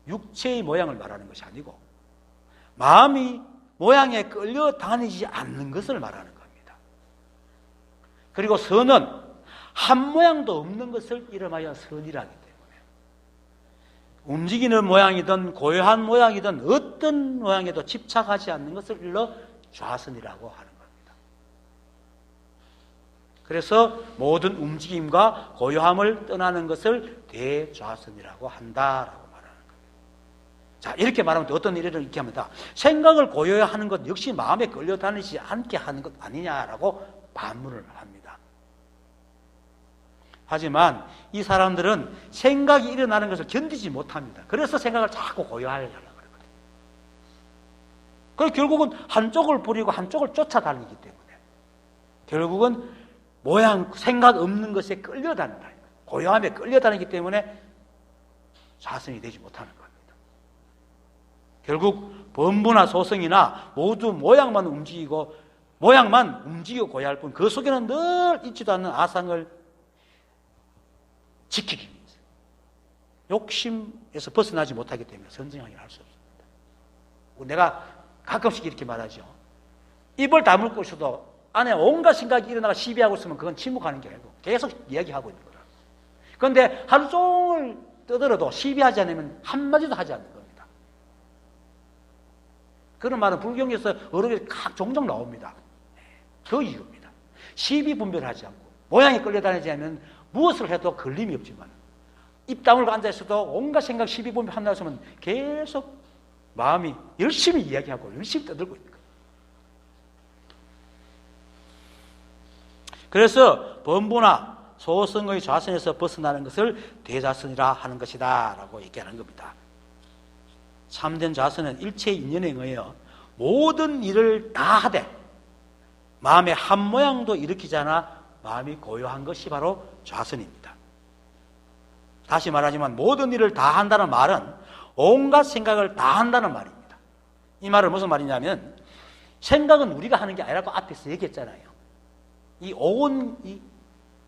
육체의 모양을 말하는 것이 아니고 마음이 모양에 끌려다니지 않는 것을 말하는 겁니다. 그리고 선은 한 모양도 없는 것을 이름하여 선이라기 때문에 움직이는 모양이든 고요한 모양이든 어떤 모양에도 집착하지 않는 것을 일러 좌선이라고 하는 겁니다. 그래서 모든 움직임과 고요함을 떠나는 것을 대좌선이라고 한다라고 말하는 겁니다. 자, 이렇게 말하면 어떤 일을 이렇게 합니다. 생각을 고요히 하는 것 역시 마음에 끌려다니지 않게 하는 것 아니냐라고 반문을 합니다. 하지만 이 사람들은 생각이 일어나는 것을 견디지 못합니다. 그래서 생각을 자꾸 고요하려고 그러거든요. 그래서 결국은 한쪽을 버리고 한쪽을 쫓아다니기 때문에 결국은 모양, 생각 없는 것에 끌려다닌다. 고요함에 끌려다니기 때문에 좌선이 되지 못하는 겁니다. 결국 범부나 소성이나 모두 모양만 움직이고 고요할 뿐 그 속에는 늘 있지도 않는 아상을 지키기 위해서 욕심에서 벗어나지 못하기 때문에 선정하기를 할 수 없습니다. 내가 가끔씩 이렇게 말하죠. 입을 다물고 있어도 안에 온갖 생각이 일어나가 시비하고 있으면 그건 침묵하는 게 아니고 계속 이야기하고 있는 거라. 그런데 하루 종일 떠들어도 시비하지 않으면 한마디도 하지 않는 겁니다. 그런 말은 불경에서 어록에 종종 나옵니다. 그 이유입니다. 시비 분별하지 않고 모양이 끌려다니지 않으면 무엇을 해도 걸림이 없지만 입 다물고 앉아있어도 온갖 생각 시비 분별 한다 했으면 계속 마음이 열심히 이야기하고 열심히 떠들고 있는 거예요. 그래서 범부나 소성의 좌선에서 벗어나는 것을 대좌선이라 하는 것이다 라고 얘기하는 겁니다. 참된 좌선은 일체의 인연에 의하여 모든 일을 다 하되 마음의 한 모양도 일으키지 않아 마음이 고요한 것이 바로 좌선입니다. 다시 말하지만 모든 일을 다 한다는 말은 온갖 생각을 다 한다는 말입니다. 이 말은 무슨 말이냐면 생각은 우리가 하는 게 아니라고 앞에서 얘기했잖아요. 이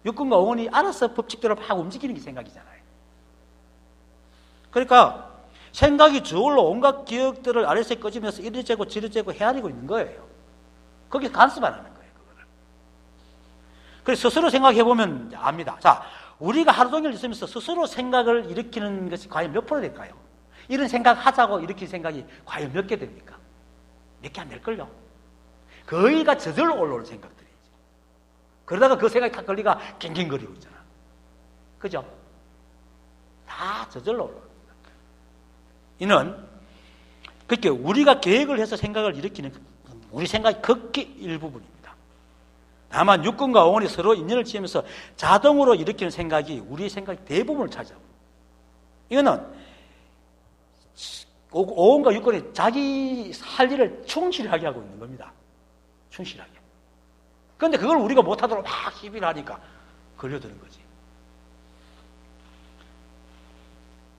육근과 오온이 알아서 법칙대로 막 움직이는 게 생각이잖아요. 그러니까 생각이 저울로 온갖 기억들을 아래서 꺼지면서 이리째고 저리째고 헤아리고 있는 거예요. 거기서 간섭 안 하는 거예요, 그거를. 그래서 스스로 생각해보면 압니다. 자, 우리가 하루 종일 있으면서 스스로 생각을 일으키는 것이 과연 몇 프로 될까요? 이런 생각 하자고 일으킨 생각이 과연 몇 개 됩니까? 몇 개 안 될걸요? 거의가 저절로 올라오는 생각들이지. 그러다가 그 생각이 탁 걸리가 갱갱거리고 있잖아. 그죠? 다 저절로 올라오는 생각. 이는 그렇게 우리가 계획을 해서 생각을 일으키는 우리 생각이 극히 일부분입니다. 다만 육근과 오온이 서로 인연을 지으면서 자동으로 일으키는 생각이 우리의 생각의 대부분을 차지하고, 이거는 오온과 육근이 자기 할 일을 충실하게 하고 있는 겁니다. 충실하게. 그런데 그걸 우리가 못하도록 막 시비를 하니까 걸려드는 거지.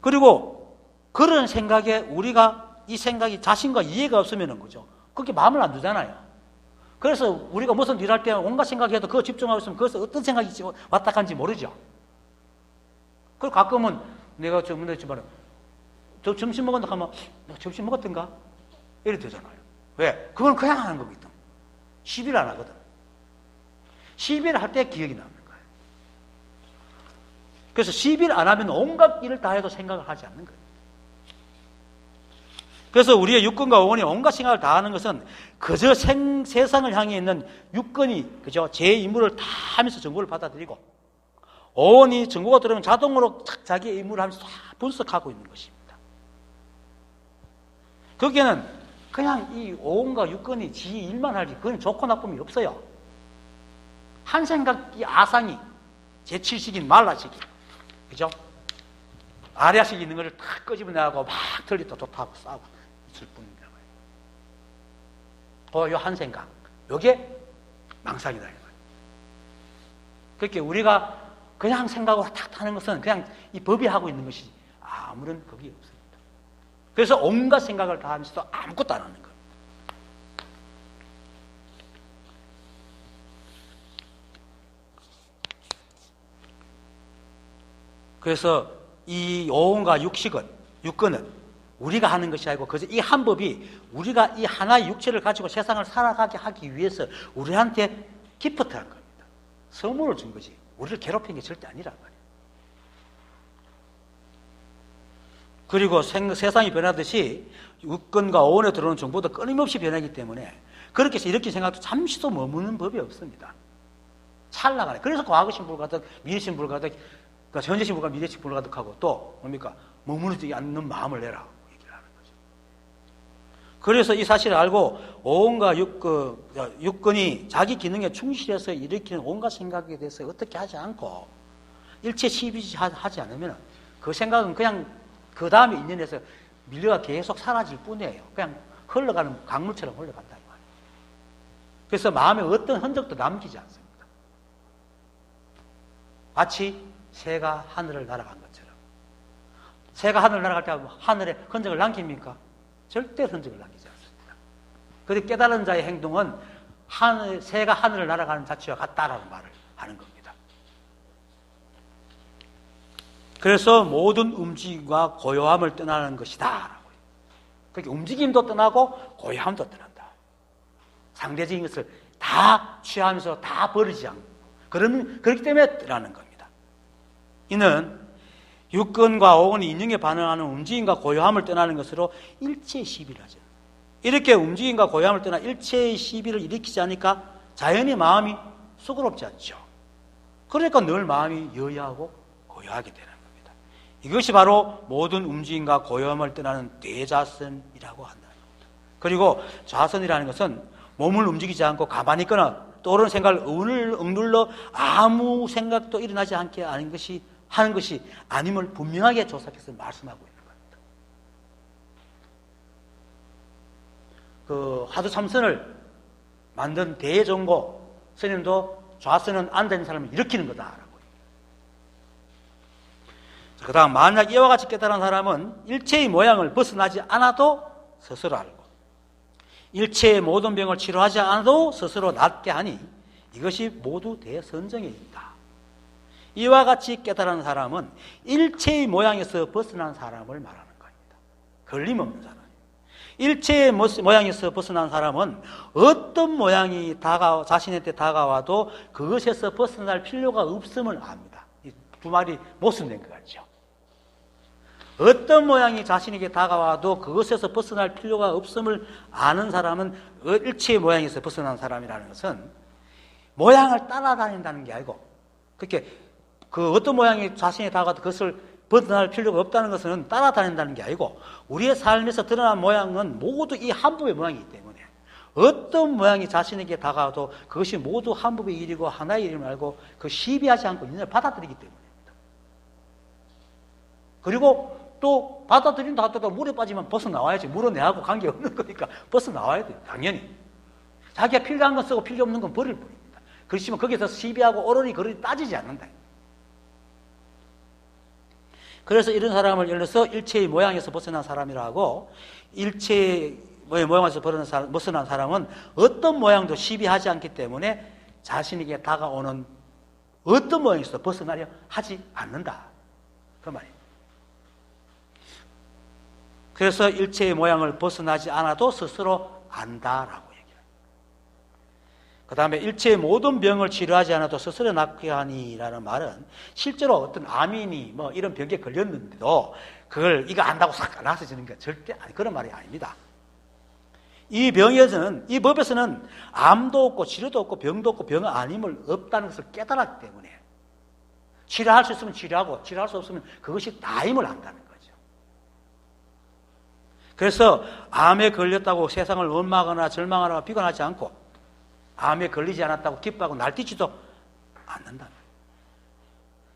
그리고 그런 생각에 우리가 이 생각이 자신과 이해가 없으면 그죠, 그렇게 마음을 안 두잖아요. 그래서 우리가 무슨 일 할 때 온갖 생각해도 그거 집중하고 있으면 그것서 어떤 생각이 왔다 간지 모르죠. 그리고 가끔은 내가 저 점심 먹었나 하면 내가 점심 먹었던가? 이래 되잖아요. 왜? 그건 그냥 하는 거거든. 시비를 안 하거든. 시비를 할 때 기억이 나는 거예요. 그래서 시비를 안 하면 온갖 일을 다 해도 생각을 하지 않는 거예요. 그래서 우리의 육근과 오온이 온갖 생각을 다 하는 것은 그저 세상을 향해 있는 육근이 그죠, 제 임무를 다 하면서 정보를 받아들이고, 오온이 정보가 들어오면 자동으로 자기의 임무를 하면서 다 분석하고 있는 것입니다. 거기에는 그냥 이 오온과 육근이 지 일만 하지 그건 좋고 나쁨이 없어요. 한 생각이 아상이 제7식인 말라식이 그죠, 아리아식이 있는 것을 탁 끄집어내고 막 틀리도 좋다고 싸우고 있을 뿐입니다. 요 한 생각, 요게 망상이다. 그렇게 우리가 그냥 생각으로 탁 하는 것은 그냥 이 법이 하고 있는 것이 아무런 법이 없습니다. 그래서 온갖 생각을 다 하면서도 아무것도 안 하는 거예요. 그래서 이 오온과 육근은 우리가 하는 것이 아니고 그저 이 한 법이 우리가 이 하나의 육체를 가지고 세상을 살아가게 하기 위해서 우리한테 기프트한 겁니다. 선물을 준 거지. 우리를 괴롭힌 게 절대 아니란 말이에요. 그리고 세상이 변하듯이 육근과 오온에 들어오는 정보도 끊임없이 변하기 때문에 그렇게 해서 이렇게 생각도 잠시도 머무는 법이 없습니다. 찰나가네. 그래서 과거신 불가득, 미래신 불가득, 그러니까 현재신 불가득, 미래신 불가득 하고 또 뭡니까? 머무르지 않는 마음을 내라. 그래서 이 사실을 알고 오온과 육근이 자기 기능에 충실해서 일으키는 온갖 생각에 대해서 어떻게 하지 않고 일체 시비하지 않으면 그 생각은 그냥 그 다음에 인연에서 밀려가 계속 사라질 뿐이에요. 그냥 흘러가는 강물처럼 흘러간다 이 말이에요. 그래서 마음에 어떤 흔적도 남기지 않습니다. 마치 새가 하늘을 날아간 것처럼. 새가 하늘을 날아갈 때 하늘에 흔적을 남깁니까? 절대 흔적을 남기지 않습니다. 그런데 깨달은 자의 행동은 새가 하늘을 날아가는 자체와 같다라는 말을 하는 겁니다. 그래서 모든 움직임과 고요함을 떠나는 것이다. 그렇게 움직임도 떠나고 고요함도 떠난다. 상대적인 것을 다 취하면서 다 버리지 않고 그렇기 때문에 떠나는 겁니다. 이는 육근과 오온이 인연에 반응하는 움직임과 고요함을 떠나는 것으로 일체의 시비를 하죠. 이렇게 움직임과 고요함을 떠나 일체의 시비를 일으키지 않으니까 자연히 마음이 수고롭지 않죠. 그러니까 늘 마음이 여야하고 고요하게 되는 겁니다. 이것이 바로 모든 움직임과 고요함을 떠나는 대자선이라고 한다는 겁니다. 그리고 자선이라는 것은 몸을 움직이지 않고 가만히 있거나 떠오르는 생각을 억눌러 아무 생각도 일어나지 않게 하는 것이 아님을 분명하게 조사해서 말씀하고 있는 겁니다. 그 화두 참선을 만든 대종고 스님도 좌선은 앉아있는 사람을 일으키는 거다라고. 그 다음 만약 이와 같이 깨달은 사람은 일체의 모양을 벗어나지 않아도 스스로 알고 일체의 모든 병을 치료하지 않아도 스스로 낫게 하니 이것이 모두 대선정에 있다. 이와 같이 깨달은 사람은 일체의 모양에서 벗어난 사람을 말하는 겁니다. 걸림없는 사람. 일체의 모양에서 벗어난 사람은 어떤 모양이 자신한테 다가와도 그것에서 벗어날 필요가 없음을 압니다. 이 두 말이 모순된 것 같죠. 어떤 모양이 자신에게 다가와도 그것에서 벗어날 필요가 없음을 아는 사람은 일체의 모양에서 벗어난 사람이라는 것은 모양을 따라다닌다는 게 아니고, 그렇게 그 어떤 모양이 자신에게 다가와도 그것을 벗어날 필요가 없다는 것은 따라다닌다는 게 아니고, 우리의 삶에서 드러난 모양은 모두 이 한법의 모양이기 때문에 어떤 모양이 자신에게 다가와도 그것이 모두 한법의 일이고 하나의 일임을 알고 그 시비하지 않고 인연을 받아들이기 때문입니다. 그리고 또 받아들인다 하더라도 물에 빠지면 벗어나와야지. 물은 내하고 관계없는 거니까 벗어나와야 돼요. 당연히. 자기가 필요한 건 쓰고 필요 없는 건 버릴 뿐입니다. 그렇지만 거기서 시비하고 어른이 그러니 따지지 않는다. 그래서 이런 사람을 예를 들어서 일체의 모양에서 벗어난 사람이라고, 일체의 모양에서 벗어난 사람은 어떤 모양도 시비하지 않기 때문에 자신에게 다가오는 어떤 모양에서 벗어나려 하지 않는다. 그 말입니다. 그래서 일체의 모양을 벗어나지 않아도 스스로 안다라고 얘기합니다. 그 다음에 일체의 모든 병을 치료하지 않아도 스스로 낫게 하니라는 말은 실제로 어떤 암이니 뭐 이런 병에 걸렸는데도 그걸 이거 안다고 싹 나서지는 게 절대 그런 말이 아닙니다. 이 병에서는, 이 법에서는 암도 없고 치료도 없고 병도 없고 병 아님을 없다는 것을 깨달았기 때문에 치료할 수 있으면 치료하고 치료할 수 없으면 그것이 다임을 안다는 거예요. 그래서 암에 걸렸다고 세상을 원망하거나 절망하거나 비관하지 않고, 암에 걸리지 않았다고 기뻐하고 날뛰지도 않는다.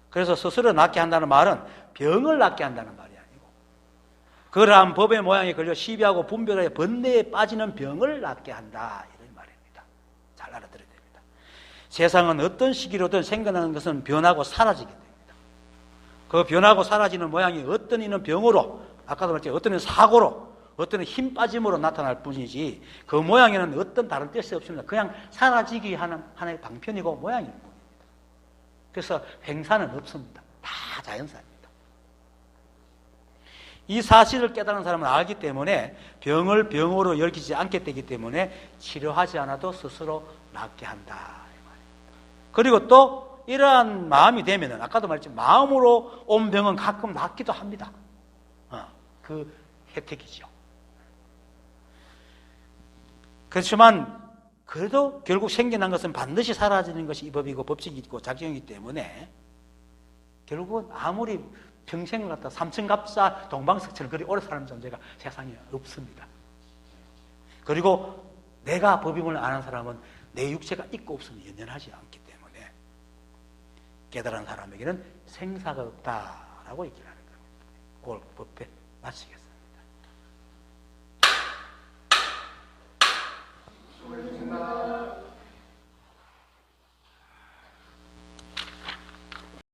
그래서 스스로 낫게 한다는 말은 병을 낫게 한다는 말이 아니고, 그러한 법의 모양에 걸려 시비하고 분별하여 번뇌에 빠지는 병을 낫게 한다, 이런 말입니다. 잘 알아들어야 됩니다. 세상은 어떤 시기로든 생겨나는 것은 변하고 사라지게 됩니다. 그 변하고 사라지는 모양이 어떤 이는 병으로, 아까도 말했지만 어떤 이는 사고로, 어떤 힘 빠짐으로 나타날 뿐이지 그 모양에는 어떤 다른 뜻이 없습니다. 그냥 사라지기 하는 하나의 방편이고 모양일 뿐입니다. 그래서 횡사는 없습니다. 다 자연사입니다. 이 사실을 깨달은 사람은 알기 때문에 병을 병으로 여기지 않게 되기 때문에 치료하지 않아도 스스로 낫게 한다. 그리고 또 이러한 마음이 되면은, 아까도 말했지만 마음으로 온 병은 가끔 낫기도 합니다. 그 혜택이죠. 그렇지만 그래도 결국 생겨난 것은 반드시 사라지는 것이 이 법이고 법칙이 있고 작용이기 때문에 결국은 아무리 평생을 갖다 삼천갑사 동방석처럼 그리 오래 사는 존재가 세상에 없습니다. 그리고 내가 법임을 아는 사람은 내 육체가 있고 없으면 연연하지 않기 때문에 깨달은 사람에게는 생사가 없다라고 얘기를 하는 겁니다. 그걸 법에 마치겠습니다.